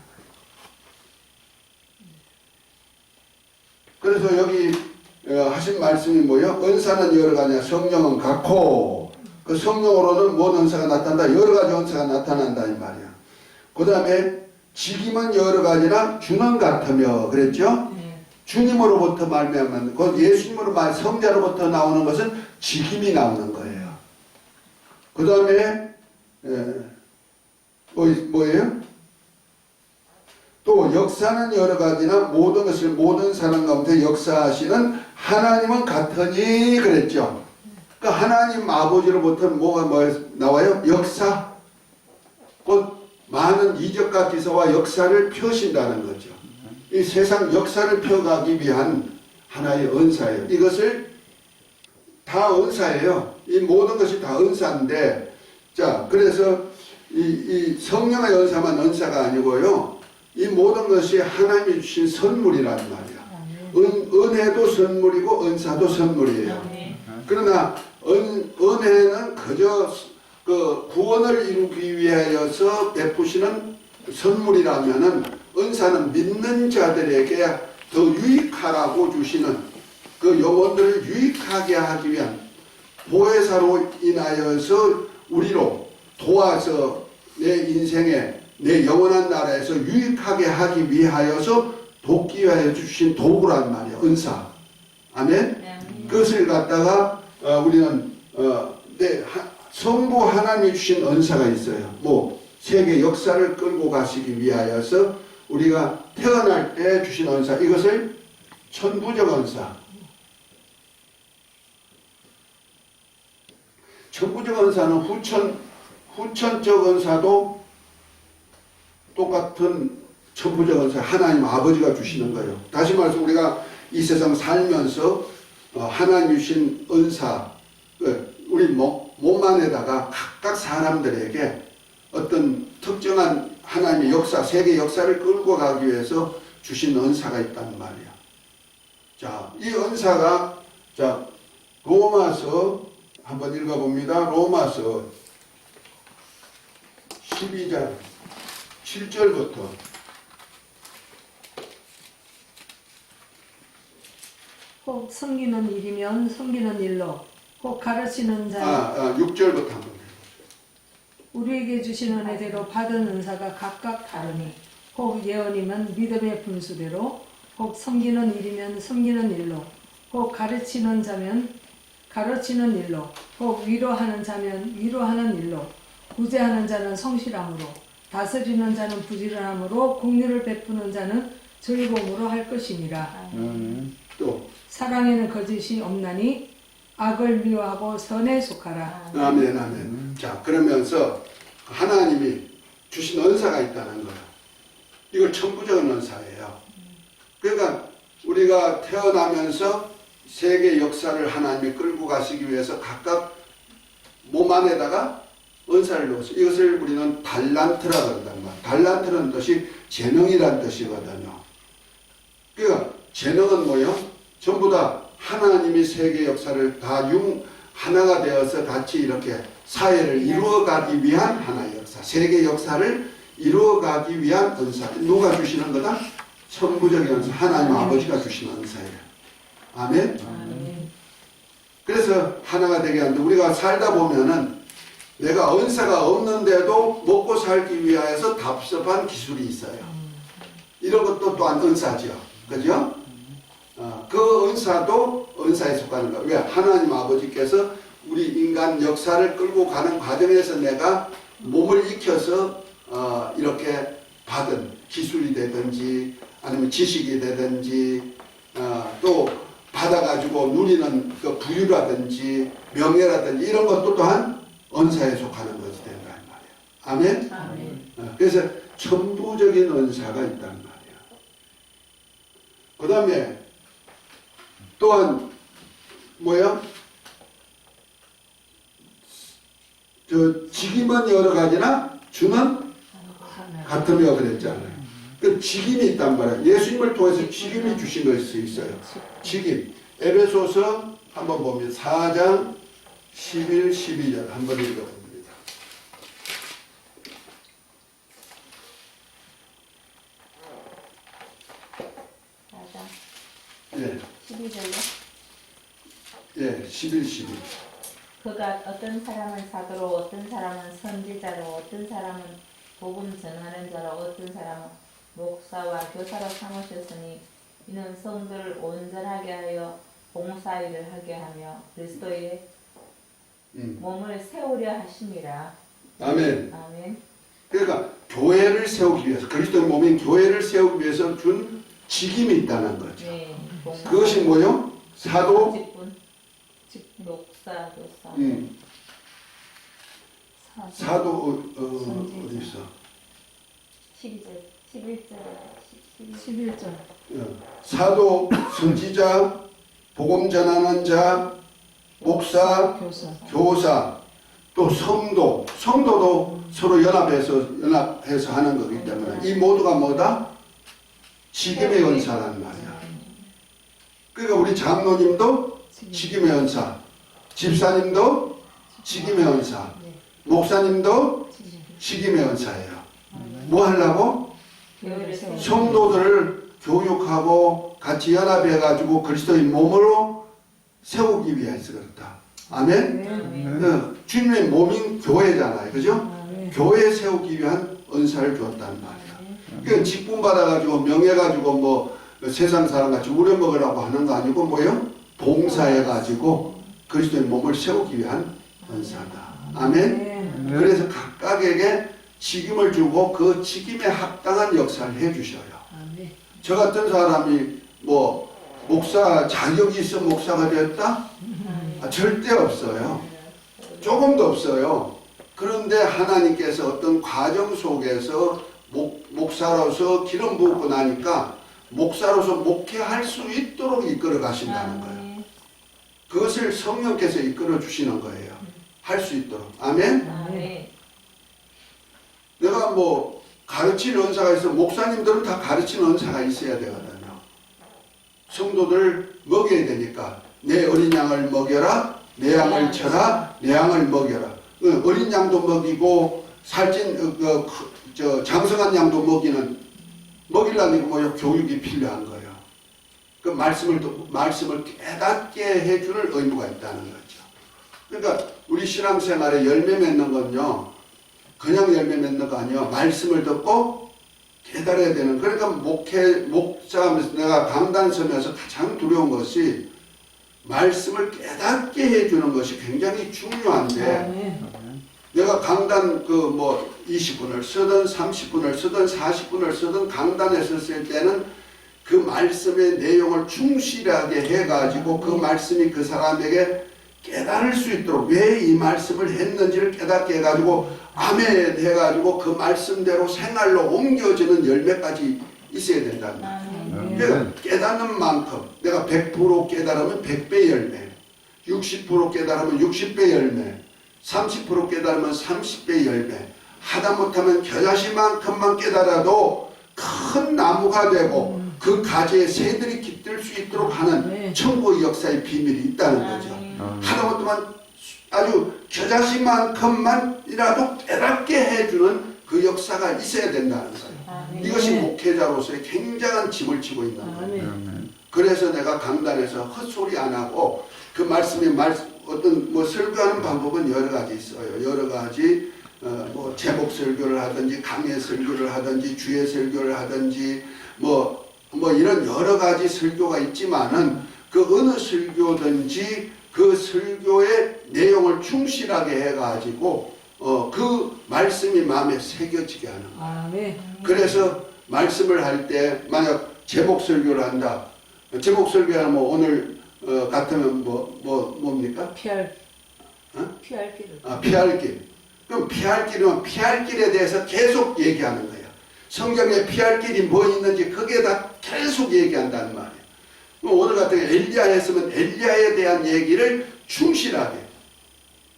그래서 여기 하신 말씀이 뭐예요? 은사는 여러 가지냐, 성령은 같고, 그 성령으로는 뭔 은사가 나타난다? 여러 가지 은사가 나타난다 이 말이야. 그 다음에 직임은 여러 가지나 주는 같으며 그랬죠? 네. 주님으로부터 말미암는 그 예수님으로 말 성자로부터 나오는 것은 직임이 나오는 거예요. 그 다음에 뭐예요? 또 역사는 여러 가지나 모든 것을 모든 사람 가운데 역사하시는 하나님은 같으니 그랬죠. 그 하나님 아버지로부터는 뭐가 나와요? 역사. 곧 많은 이적과 기사와 역사를 펴신다는 거죠. 이 세상 역사를 펴가기 위한 하나의 은사예요. 이것을 다 은사예요. 이 모든 것이 다 은사인데, 자, 그래서 이 성령의 은사만 은사가 아니고요. 이 모든 것이 하나님이 주신 선물이란 말이야. 은혜도 선물이고 은사도 선물이에요. 그러나 은혜는 그저 그 구원을 이루기 위하여서 베푸시는 선물이라면은 은사는 믿는 자들에게 더 유익하라고 주시는 그 영혼들을 유익하게 하기 위한 보혜사로 인하여서 우리로 도와서 내 인생에 내 영원한 나라에서 유익하게 하기 위하여서 돕기 위하여 주신 도구란 말이야. 은사. 아멘. 그것을 갖다가 우리는 성부 하나님이 주신 은사가 있어요. 뭐 세계 역사를 끌고 가시기 위하여서 우리가 태어날 때 주신 은사, 이것을 천부적 은사. 천부적 은사는 후천적 은사도 똑같은 천부적 은사, 하나님 아버지가 주시는 거예요. 다시 말해서 우리가 이 세상 살면서 하나님 주신 은사, 우리 몸 안에다가 각각 사람들에게 어떤 특정한 하나님의 역사, 세계 역사를 끌고 가기 위해서 주신 은사가 있단 말이야. 자, 이 은사가, 자, 로마서 한번 읽어봅니다. 로마서 12장 7절부터. 혹 섬기는 일이면 섬기는 일로, 혹 가르치는 자, 6절부터 한번. 우리에게 주신 은혜대로 받은 은사가 각각 다르니, 혹 예언이면 믿음의 분수대로, 혹 섬기는 일이면 섬기는 일로, 혹 가르치는 자면 가르치는 일로, 혹 위로하는 자면 위로하는 일로, 구제하는 자는 성실함으로, 다스리는 자는 부지런함으로, 공유를 베푸는 자는 즐거움으로 할 것이니라. 또 사랑에는 거짓이 없나니 악을 미워하고 선에 속하라. 아멘, 아멘. 자, 그러면서 하나님이 주신 은사가 있다는 거예요. 이걸 천부적 은사예요. 그러니까 우리가 태어나면서 세계 역사를 하나님이 끌고 가시기 위해서 각각 몸 안에다가 은사를 넣었어요. 이것을 우리는 달란트라 그런단 말이에요. 달란트라는 뜻이 재능이란 뜻이거든요. 그러니까 재능은 뭐예요? 전부 다 하나님이 세계 역사를 다 하나가 되어서 같이 이렇게 사회를 이루어가기 위한 하나의 역사, 세계 역사를 이루어가기 위한 은사. 누가 주시는 거다? 천부적인 은사, 하나님 아버지가 주시는 은사예요. 아멘. 그래서 하나가 되게 하는데 우리가 살다 보면은 내가 은사가 없는데도 먹고 살기 위하여서 답습한 기술이 있어요. 이런 것도 또한 은사죠. 그죠? 그 은사도 은사에 속하는 거예요. 왜? 하나님 아버지께서 우리 인간 역사를 끌고 가는 과정에서 내가 몸을 익혀서 이렇게 받은 기술이 되든지 아니면 지식이 되든지 또 받아가지고 누리는 그 부유라든지 명예라든지 이런 것도 또한 은사에 속하는 것이 된다는 말이에요. 아멘? 아멘. 그래서 천부적인 은사가 있단 말이에요. 그 다음에 또한 뭐야? 직임은 여러 가지나 주는 같으며 그랬잖아요. 그 직임이 있단 말이에요. 예수님을 통해서 직임이 주신 것이 있어요. 직임. 에베소서 한번 보면 4장 11, 12절 한번 읽어봅니다. 4장 예, 12절로. 예, 11, 12. 그가 어떤 사람은 사도로, 어떤 사람은 선지자로, 어떤 사람은 복음 전하는 자로, 어떤 사람은 목사와 교사로 삼으셨으니 이는 성도를 온전하게 하여 봉사일을 하게 하며 그리스도의 몸을 세우려 하심이라. 아멘. 아멘. 그러니까 교회를 세우기 위해서 그리스도의 몸인 교회를 세우기 위해서 준 직임이 있다는 거죠. 네. 그것이 뭐요? 사도, 직분, 목사, 교사. 사도 어디 있어? 11절. 11절. 사도, 선지자, 복음 전하는 자, 목사, 교사, 또 성도. 성도도 서로 연합해서 하는 거기 때문에 이 모두가 뭐다? 직임의 은사라는 말이야. 그러니까 우리 장로님도 직임의 은사, 집사님도 직임의 은사, 목사님도 직임의 은사예요. 뭐 하려고? 성도들을 교육하고 같이 연합해가지고 그리스도의 몸으로 세우기 위해서 그렇다. 아멘? 주님의 몸인 교회잖아요. 그죠? 교회 세우기 위한 은사를 주었다는 말이야. 그러니까 직분 받아가지고 명예 가지고 뭐 세상 사람같이 우려먹으라고 하는 거 아니고 뭐예요? 봉사해가지고 그리스도의 몸을 세우기 위한 은사다. 아멘? 그래서 각각에게 직임을 주고 그 직임에 합당한 역사를 해주셔요. 저 같은 사람이 뭐 목사 자격이 있어 목사가 되었다? 절대 없어요. 조금도 없어요. 그런데 하나님께서 어떤 과정 속에서 목사로서 기름 부었고 나니까 목사로서 목회할 수 있도록 이끌어 가신다는 거예요. 그것을 성령께서 이끌어 주시는 거예요. 할 수 있도록. 아멘? 내가 뭐 가르치는 은사가 있어 목사님들은 다 가르치는 은사가 있어야 되거든요. 성도들 먹여야 되니까 내 어린 양을 먹여라, 내 양을 쳐라, 내 양을 먹여라. 어린 양도 먹이고 살찐 장성한 양도 먹이려면 뭐요? 교육이 필요한 거예요. 그 말씀을 깨닫게 해주는 의무가 있다는 거죠. 그러니까 우리 신앙생활에 열매 맺는 건요, 그냥 열매 맺는 거 아니에요. 말씀을 듣고 깨달아야 되는. 그러니까 목자하면서 내가 강단 서면서 가장 두려운 것이 말씀을 깨닫게 해주는 것이 굉장히 중요한데, 내가 강단 20분을 쓰든 30분을 쓰든 40분을 쓰든 강단에 섰을 때는 그 말씀의 내용을 충실하게 해가지고 그 말씀이 그 사람에게 깨달을 수 있도록 왜 이 말씀을 했는지를 깨닫게 해가지고 아멘 해가지고 그 말씀대로 생활로 옮겨지는 열매까지 있어야 된다는 거예요. 그러니까 깨닫는 만큼 내가 100% 깨달으면 100배 열매, 60% 깨달으면 60배 열매, 30% 깨달으면 30배 열매, 하다 못하면 겨자씨만큼만 깨달아도 큰 나무가 되고 그 가지에 새들이 깃들 수 있도록 하는 천국의 역사의 비밀이 있다는 거죠. 하다 못하면 아주 겨자씨만큼만이라도 깨닫게 해주는 그 역사가 있어야 된다는 거예요. 이것이 목회자로서의 굉장한 짐을 지고 있는 거예요. 그래서 내가 강단에서 헛소리 안 하고 그 말씀이 어떤 뭐 설교하는 방법은 여러 가지 있어요. 여러 가지 뭐 제목 설교를 하든지 강의 설교를 하든지 주의 설교를 하든지 뭐 이런 여러 가지 설교가 있지만은 그 어느 설교든지 그 설교의 내용을 충실하게 해가지고 그 말씀이 마음에 새겨지게 하는 거예요. 아멘. 그래서 말씀을 할 때 만약 제목 설교를 한다. 제목 설교하면 뭐 오늘 같으면 뭡니까? 피할 피할 길을. 피할 길. 그럼 피할 길이면 피할 길에 대해서 계속 얘기하는 거예요. 성경에 피할 길이 뭐 있는지 거기에다 계속 얘기한다는 말이에요. 오늘 같은 경우 엘리야 했으면 엘리야에 대한 얘기를 충실하게.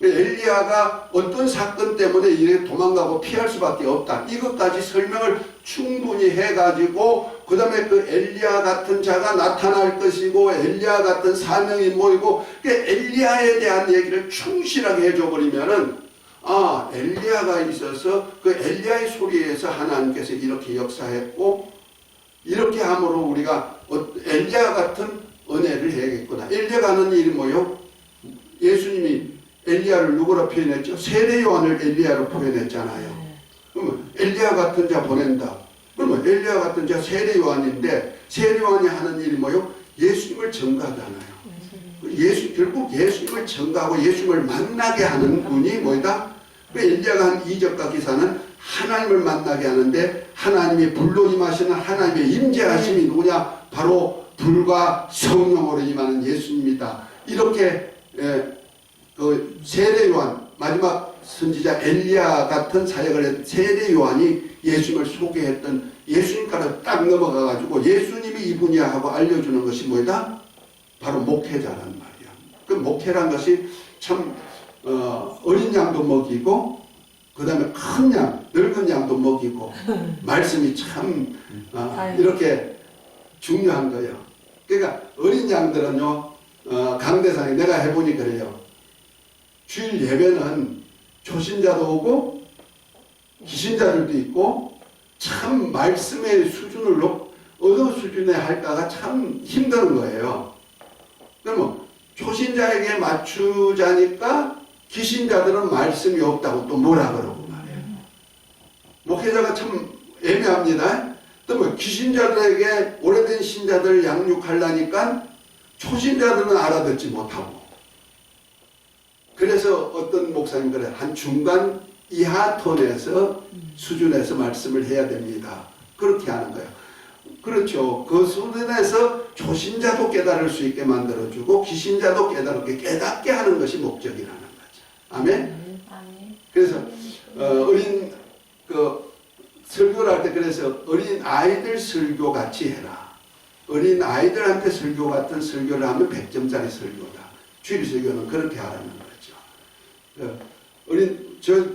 엘리야가 어떤 사건 때문에 이렇게 도망가고 피할 수밖에 없다. 이것까지 설명을 충분히 해가지고 그 다음에 그 엘리야 같은 자가 나타날 것이고 엘리야 같은 사명이 모이고 엘리야에 대한 얘기를 충실하게 해줘버리면은 엘리야가 있어서 그 엘리야의 소리에서 하나님께서 이렇게 역사했고 이렇게 함으로 우리가 엘리야 같은 은혜를 해야겠구나. 엘리야가 하는 일이 뭐요? 예수님이 엘리야를 누구로 표현했죠? 세례 요한을 엘리야로 표현했잖아요. 그러면 엘리야 같은 자 보낸다. 그러면 엘리야 같은 자 세례 요한인데 세례 요한이 하는 일이 뭐요? 예수님을 전가하잖아요. 결국 예수님을 전가하고 예수님을 만나게 하는 분이 뭐다? 엘리야가 한 이적과 기사는 하나님을 만나게 하는데 하나님이 불로 임하시는 하나님의 임재하심이 누구냐? 바로 불과 성령으로 임하는 예수님이다. 이렇게 그 세례 요한 마지막 선지자 엘리야 같은 사역을 했던 세례 요한이 예수님을 소개했던 예수님까지 딱 넘어가 가지고 예수님이 이분이야 하고 알려주는 것이 뭐다? 바로 목회자란 말이야. 그 목회란 것이 참 어린 양도 먹이고 그 다음에 큰 양, 늙은 양도 먹이고 말씀이 참 이렇게 중요한 거예요. 그러니까 어린 양들은요 강대상에 내가 해보니 그래요. 주일 예배는 초신자도 오고 기신자들도 있고 참 말씀의 수준을 어느 수준에 할까가 참 힘든 거예요. 그러면 초신자에게 맞추자니까 기신자들은 말씀이 없다고 또 뭐라 그러고 말이에요. 목회자가 참 애매합니다. 또 뭐 기신자들에게 오래된 신자들 양육하려니까 초신자들은 알아듣지 못하고 그래서 어떤 목사님 그래 한 중간 이하 톤에서 수준에서 말씀을 해야 됩니다. 그렇게 하는 거예요. 그렇죠. 그 수준에서 초신자도 깨달을 수 있게 만들어주고 기신자도 깨닫게 하는 것이 목적이라는 거죠. 아멘? 아멘. 그래서 어린 설교를 할 때 그래서 어린 아이들 설교 같이 해라. 어린 아이들한테 설교 같은 설교를 하면 100점짜리 설교다. 주일 설교는 그렇게 하라는 거죠.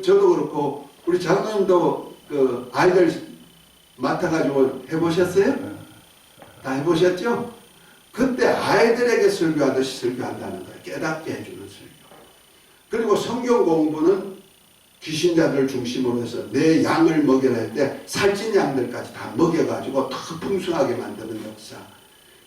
저도 그렇고 우리 장로님도 그 아이들 맡아가지고 해보셨어요? 다 해보셨죠? 그때 아이들에게 설교하듯이 설교한다는 거예요. 깨닫게 해주는 설교. 그리고 성경 공부는 귀신자들 중심으로 해서 내 양을 먹여라 할 때 살찐 양들까지 다 먹여가지고 더 풍성하게 만드는 역사.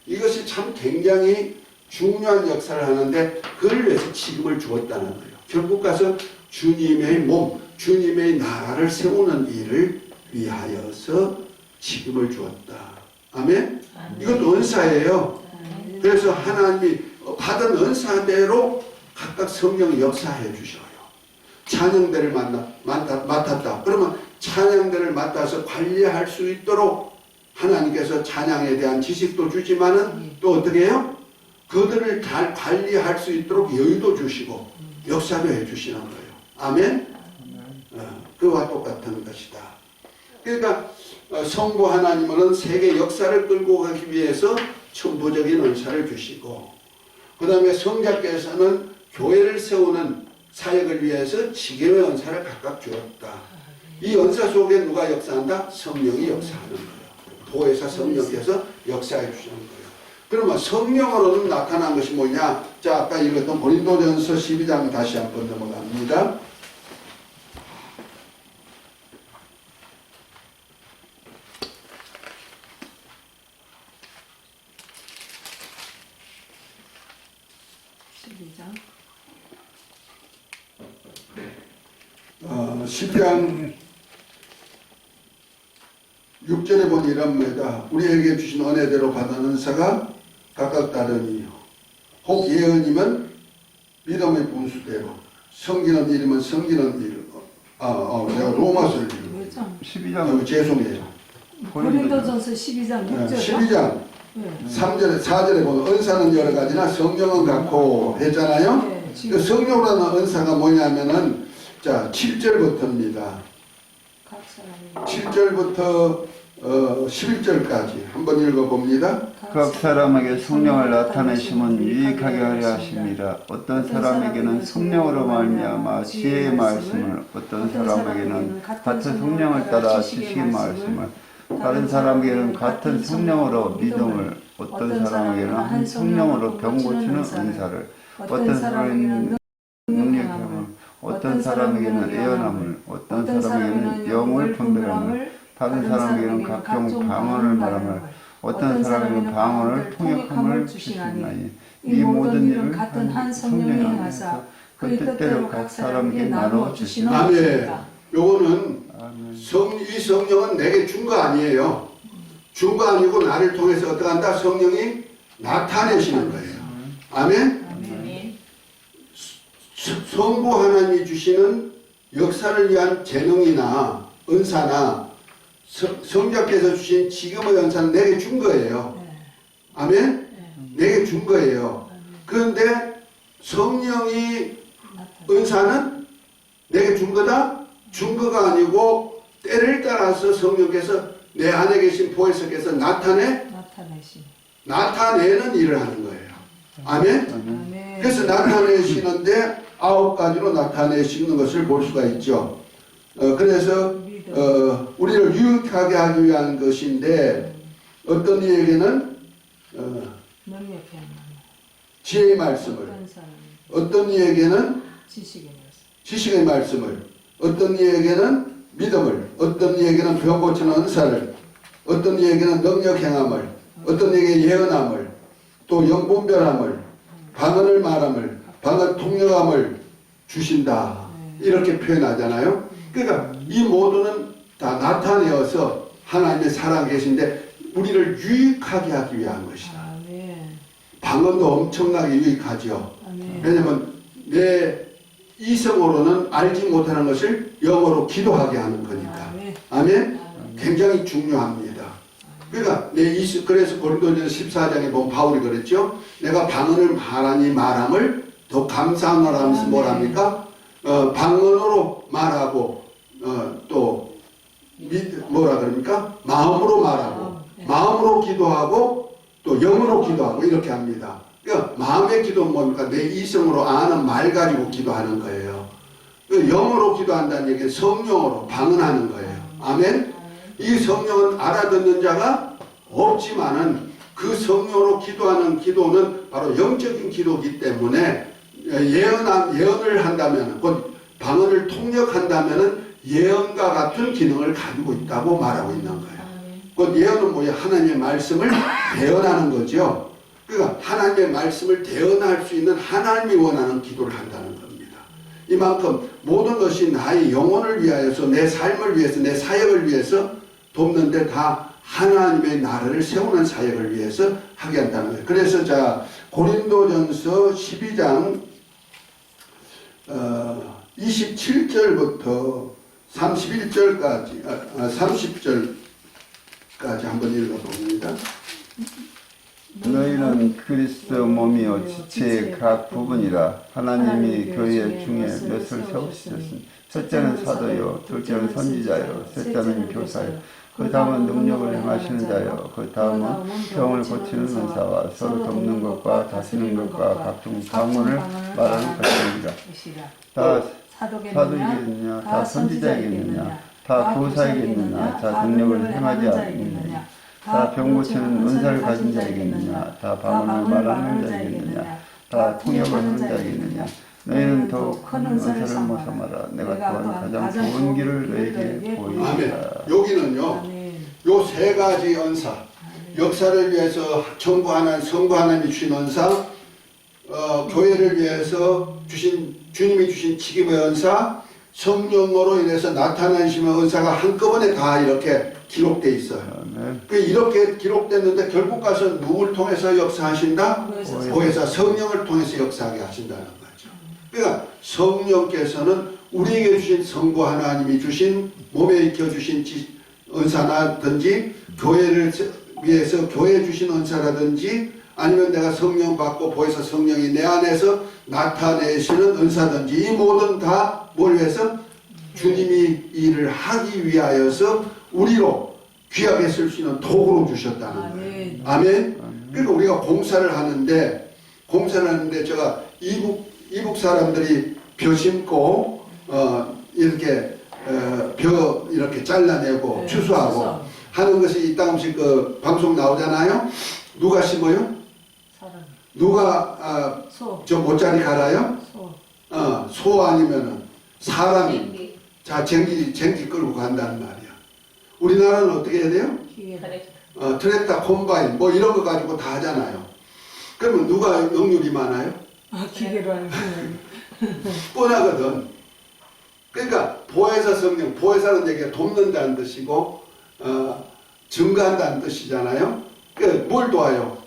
이것이 참 굉장히 중요한 역사를 하는데 그걸 위해서 지금을 주었다는 거예요. 결국 가서 주님의 몸, 주님의 나라를 세우는 일을 위하여서 지금을 주었다. 아멘? 이것도 은사예요. 그래서 하나님이 받은 은사대로 각각 성령이 역사해 주셔요. 찬양대를 맡았다. 그러면 찬양대를 맡아서 관리할 수 있도록 하나님께서 찬양에 대한 지식도 주지만은 또 어떻게 해요? 그들을 잘 관리할 수 있도록 여유도 주시고 역사도 해 주시는 거예요. 아멘? 그와 똑같은 것이다. 그러니까 성부 하나님은 세계 역사를 끌고 가기 위해서 천부적인 은사를 주시고 그 다음에 성자께서는 교회를 세우는 사역을 위해서 지gem의 은사를 각각 주었다. 이 은사 속에 누가 역사한다? 성령이 역사하는 거예요. 보혜사 성령께서 역사해 주시는 거예요. 그러면 성령으로는 나타난 것이 뭐냐? 자, 아까 읽었던 고린도전서 12장 다시 한번 넘어갑니다. 10장 6절에 보니 이랍니다. 우리에게 주신 은혜대로 받은 은사가 각각 다르니요. 혹 예언이면 믿음의 분수대로, 섬기는 일이면 섬기는 일. 내가 로마서를 읽은 몇 장? 12장 죄송해요. 고린도전서 12장 6절. 12장 네. 3절에 4절에 보면 은사는 여러 가지나 성령은 같고 했잖아요. 네, 그 지금 성령이라는 은사가 뭐냐면은 자 7절부터입니다. 각 사람이 7절부터 11절까지 한번 읽어봅니다. 각 사람에게 성령을 나타내심은 유익하게 하려 하십니다. 어떤 사람에게는 성령으로 말미암아 지혜의 말씀을, 어떤 사람에게는 같은 성령을 따라 지식의 말씀을, 다른 사람에게는 같은 성령으로 믿음을, 어떤 사람에게는 한 성령으로 병 고치는 은사를, 어떤 사람에게는 능력함을, 어떤 사람에게는 예언함을, 어떤 사람에게는 영을 분별함을, 다른 사람에게는 각종 방언을 말함을, 어떤 사람에게는 방언을 통역함을 주시나니 이 모든 일을 같은 한 성령이 행하사 그 뜻대로 각 사람에게 나눠 주시는 아멘. 것입니다. 요거는 아멘. 이 성령은 내게 준 거 아니에요. 준 거 아니고 나를 통해서 어떻게 한다? 성령이 나타내시는 거예요. 아멘. 아멘. 성부 하나님이 주시는 역사를 위한 재능이나 은사나 성자께서 주신 지금의 은사는 내게 준 거예요. 네. 아멘? 네. 내게 준 거예요. 그런데 성령이 은사는 내게 준 거다? 준 거가 아니고 때를 따라서 성령께서 내 안에 계신 보혜사께서 나타내는 일을 하는 거예요. 아멘? 아멘. 그래서 나타내시는데 9가지로 나타내시는 것을 볼 수가 있죠. 그래서 우리를 유익하게 하기 위한 것인데 어떤 이에게는 지혜의 말씀을, 어떤 이에게는 지식의 말씀을, 어떤 이에게는 믿음을, 어떤 이에게는 병 고치는 은사를, 어떤 이에게는 능력 행함을, 어떤 이에게 예언함을, 또 영분별함을, 방언을 말함을, 방언 통역함을 주신다. 이렇게 표현하잖아요. 그러니까 이 모두는 다 나타내어서 하나님의 살아계신데 우리를 유익하게 하기 위한 것이다. 방언도 엄청나게 유익하죠. 왜냐하면 내 이성으로는 알지 못하는 것을 영어로 기도하게 하는 거니까. 아멘? 굉장히 중요합니다. 그러니까 그래서 고린도전서 14장에 보면 바울이 그랬죠. 내가 방언을 말함을 더 감사하노라 하면서 뭐랍니까? 방언으로 말하고 또 뭐라 그럽니까? 마음으로 말하고 마음으로 기도하고 또 영으로 기도하고 이렇게 합니다. 그러니까 마음의 기도는 뭡니까? 내 이성으로 아는 말 가지고 기도하는 거예요. 영으로 기도한다는 얘기는 성령으로 방언하는 거예요. 아멘? 이 성령은 알아듣는 자가 없지만은 그 성령으로 기도하는 기도는 바로 영적인 기도이기 때문에 예언을 한다면, 곧 방언을 통역한다면은 예언과 같은 기능을 가지고 있다고 말하고 있는 거예요. 곧 예언은 뭐예요? 하나님의 말씀을 대언하는 거죠. 그러니까 하나님의 말씀을 대언할 수 있는 하나님이 원하는 기도를 한다는 겁니다. 이만큼 모든 것이 나의 영혼을 위하여서, 내 삶을 위해서, 내 사역을 위해서 돕는데 다 하나님의 나라를 세우는 사역을 위해서 하게 한다는 거예요. 그래서 자 고린도전서 12장 27절부터 31절까지 30절까지 한번 읽어봅니다. 너희는 그리스도 몸이요 지체의 각 부분이라. 하나님이 교회 중에 몇을 세우셨으니 첫째는 사도요, 둘째는 선지자요, 셋째는 교사요, 그 다음은 능력을 행하시는 자요, 그 다음은 병을 고치는 은사와 서로 돕는 것과 다스리는 것과 각종 방언을 말하는 것입니다. 다 사도이겠느냐, 다 선지자이겠느냐, 다 교사이겠느냐, 다 능력을 행하지 않겠느냐, 다 병 고치는 은사를 가진 자이겠느냐, 다 방언을 말하는 자이겠느냐, 다 통역을 하는 자이겠느냐. 너희는 더욱 큰 은사를 모셔마라. 내가 또한 가장 좋은 길을 너희에게 보이리라. 아멘. 여기는요, 요 세 가지 은사, 역사를 위해서 성부 하나님이 주신 은사, 교회를 위해서 주님이 주신 직임의 은사, 성령으로 인해서 나타나시는 은사가 한꺼번에 다 이렇게 기록되어 있어요. 아멘. 그 이렇게 기록됐는데 결국 가서 누굴 통해서 역사하신다? 보혜사 성령을 통해서 역사하게 하신다는 거죠. 그러니까 성령께서는 우리에게 주신 성부 하나님이 주신 몸에 익혀주신 은사라든지 교회를 위해서 교회 주신 은사라든지 아니면 내가 성령 받고 보혜사 성령이 내 안에서 나타내시는 은사든지 이 모든 다 뭘 위해서? 주님이 일을 하기 위하여서 우리로 귀하게 쓸 수 있는 도구로 주셨다는 거예요. 아멘. 그러니까 우리가 공사를 하는데 제가 이북 사람들이 벼 심고 이렇게 벼 이렇게 잘라내고 추수하고 하는 것이 이따금씩 그 방송 나오잖아요. 누가 심어요? 사람. 누가 저 모짜리 갈아요? 소 아니면은 사람이 쟁기 끌고 간다는 말이야. 우리나라는 어떻게 해야 돼요? 트랙터, 콤바인 뭐 이런 거 가지고 다 하잖아요. 그러면 누가 능률이 많아요? 기계로 하는 뻔하거든. 그러니까 보혜사 성령, 보혜사는 얘기가 돕는다는 뜻이고 증가한다는 뜻이잖아요. 그러니까 뭘 도와요?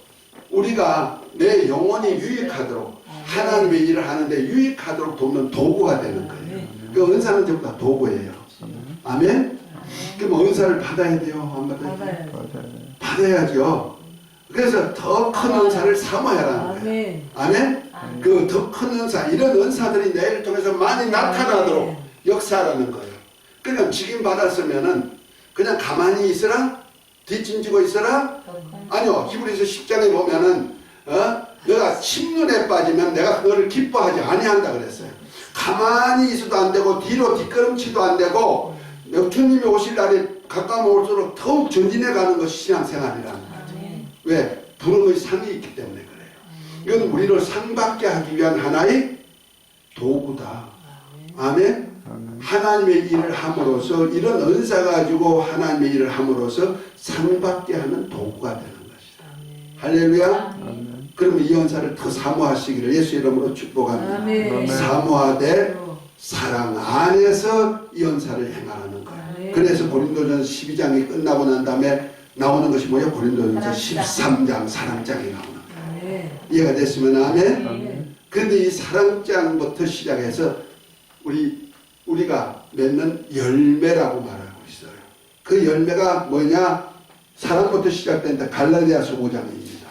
우리가 내 영혼이 유익하도록 하나님의 일을 하는데 유익하도록 돕는 도구가 되는 거예요. 그 은사는 전부 다 도구예요. 아멘? 그럼 은사를 받아야 돼요? 안 받아야 돼요? 받아야죠. 그래서 더 큰 은사를 삼아야 하는 거예요. 아멘? 그 더 큰 은사, 이런 은사들이 내를 통해서 많이 나타나도록 역사하라는 거예요. 그러니까 직임 받았으면은 그냥 가만히 있으라? 뒷짐지고 있어라? 아니요. 히브리서 10장에 보면은 너가 침륜에 빠지면 내가 그거를 기뻐하지 아니한다 그랬어요. 가만히 있어도 안 되고 뒤로 뒷걸음치도 안 되고 주님이 오실 날이 가까우면 올수록 더욱 전진해 가는 것이 신앙생활이라는 거죠. 왜? 부름의 상이 있기 때문에 그래요. 이건 우리를 상받게 하기 위한 하나의 도구다. 아멘? 하나님의 일을 함으로써 이런 은사 가지고 하나님의 일을 함으로써 상받게 하는 도구가 되는 것이다. 할렐루야. 그러면 이 은사를 더 사모하시기를 예수 이름으로 축복합니다. 사모하되 사랑 안에서 이 은사를 행하라는 거예요. 그래서 고린도전서 12장이 끝나고 난 다음에 나오는 것이 뭐예요? 고린도전서 13장 사랑장이 나오는 거예요. 이해가 됐으면 아멘. 그런데 이 사랑장부터 시작해서 우리가 맺는 열매라고 말하고 있어요. 그 열매가 뭐냐? 사랑부터 시작된다. 갈라디아서 5장입니다.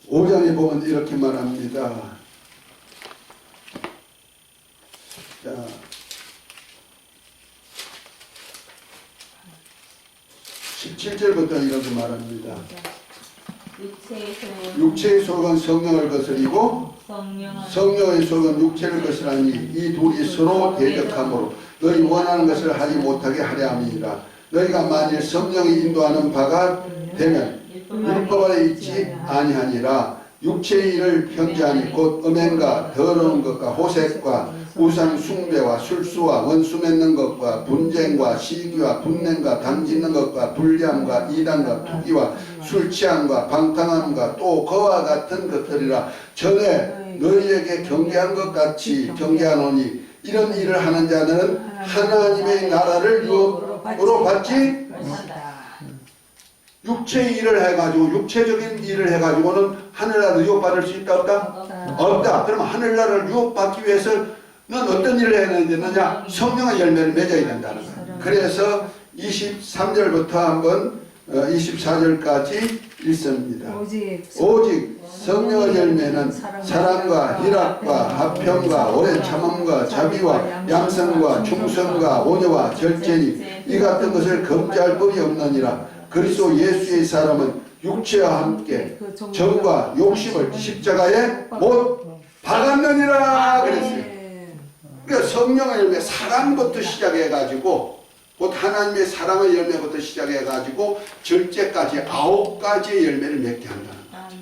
5장에 보면 이렇게 말합니다. 자, 17절부터 이렇게 말합니다. 육체의 속은 성령을 거스리고 성령의 속은 육체를 거스라니 이 둘이 서로 대적하므로 너희 원하는 것을 하지 못하게 하려 함이니라. 너희가 만일 성령이 인도하는 바가 되면 율법 아래 있지 아니하니라. 육체의 일을 편지하니 곧 음행과 더러운 것과 호색과 우상 숭배와 술수와 원수 맺는 것과 분쟁과 시기와 분냄과 당짓는 것과 불리함과 이단과 투기와 술 취함과 방탕함과 또 그와 같은 것들이라. 전에 너희에게 경계한 것 같이 경계하노니 이런 일을 하는 자들은 하나님의 나라를 유업으로 받지 육체의 일을 해가지고 육체적인 일을 해가지고는 하늘나라를 유업받을 수 있다 없다? 없다. 그러면 하늘나라를 유업받기 위해서는 어떤 일을 해야 되느냐? 성령의 열매를 맺어야 된다는 거예요. 그래서 23절부터 한번 24절까지 읽습니다. 오직 성령의 열매는 사랑과 희락과 화평과 오래 참음과 자비와 양성과 충성과 온유와 절제니 이 같은 것을 금지할 법이 없느니라. 그리스도 예수의 사람은 육체와 함께 정과 욕심을 십자가에 못 박았느니라 그랬어요. 그러니까 성령의 열매 사랑부터 시작해가지고 곧 하나님의 사랑의 열매부터 시작해가지고 절제까지 9가지의 열매를 맺게 한다는 거죠.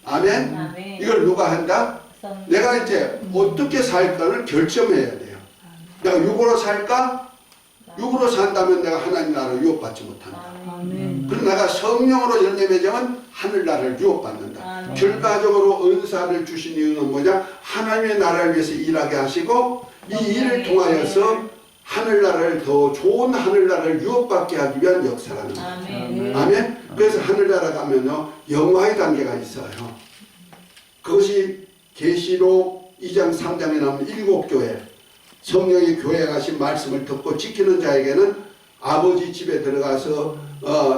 아멘? 이걸 누가 한다? 내가 이제 어떻게 살까를 결정해야 돼요. 내가 육으로 살까? 육으로 산다면 내가 하나님 나라를 유업받지 못한다. 아멘. 그러나 내가 성령으로 열매 맺으면 하늘나라를 유업받는다. 아멘. 결과적으로 은사를 주신 이유는 뭐냐? 하나님의 나라를 위해서 일하게 하시고 이 일을 통하여서 하늘나라를 더 좋은 하늘나라를 유업받게 하기 위한 역사라는 거예요. 아멘. 아멘. 그래서 하늘나라 가면요 영화의 단계가 있어요. 그것이 계시록 2장 3장에 나오는 7교회 성령이 교회에 가신 말씀을 듣고 지키는 자에게는 아버지 집에 들어가서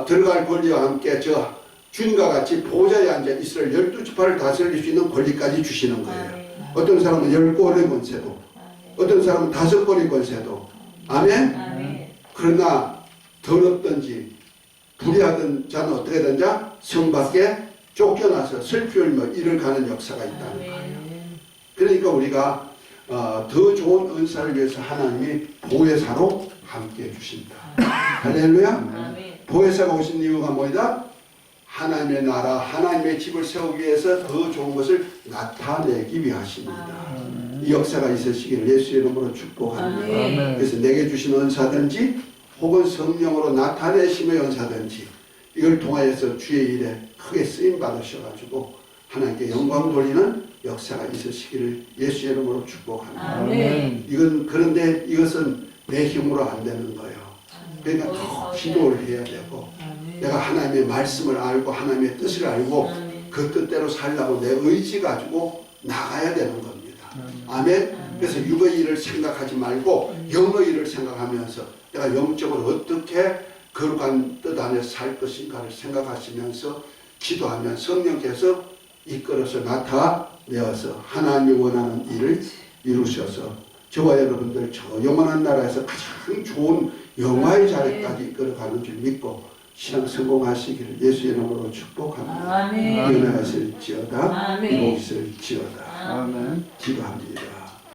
들어갈 권리와 함께 저 주님과 같이 보좌에 앉아 이스라엘 12지파를 다스릴 수 있는 권리까지 주시는 거예요. 어떤 사람은 10권의 권세도, 어떤 사람은 5권의 권세도. 아멘. 아멘. 그러나 더럽든지 불의하던 자는 어떻게 된자? 성 밖에 쫓겨나서 슬피 울며 일을 가는 역사가 있다는 거예요. 그러니까 우리가 더 좋은 은사를 위해서 하나님이 보혜사로 함께 해주신다. 할렐루야. 아멘. 보혜사가 오신 이유가 뭐이다? 하나님의 나라, 하나님의 집을 세우기 위해서 더 좋은 것을 나타내기 위하십니다. 이 역사가 있으시기를 예수의 이름으로 축복합니다. 아멘. 그래서 내게 주신 은사든지 혹은 성령으로 나타내심의 은사든지 이걸 통하여서 주의 일에 크게 쓰임 받으셔가지고 하나님께 영광 돌리는 역사가 있으시기를 예수의 이름으로 축복합니다. 아멘. 그런데 이것은 내 힘으로 안 되는 거예요. 그러니까 더 기도를 해야 되고 내가 하나님의 말씀을 알고 하나님의 뜻을 알고 그 뜻대로 살라고 내 의지 가지고 나가야 되는 겁니다. 아멘. 그래서 육의 일을 생각하지 말고 영의 일을 생각하면서 내가 영적으로 어떻게 거룩한 뜻 안에서 살 것인가를 생각하시면서 기도하면 성령께서 이끌어서 나타내어서 하나님이 원하는 일을 이루셔서 저와 여러분들 저 영원한 나라에서 가장 좋은 영화의 자리까지 이끌어가는 줄 믿고 신앙 성공하시기를 예수의 이름으로 축복합니다. 아멘. 은혜가 있을지어다. 아멘. 이복이 있을지어다. 아멘. 기도합니다.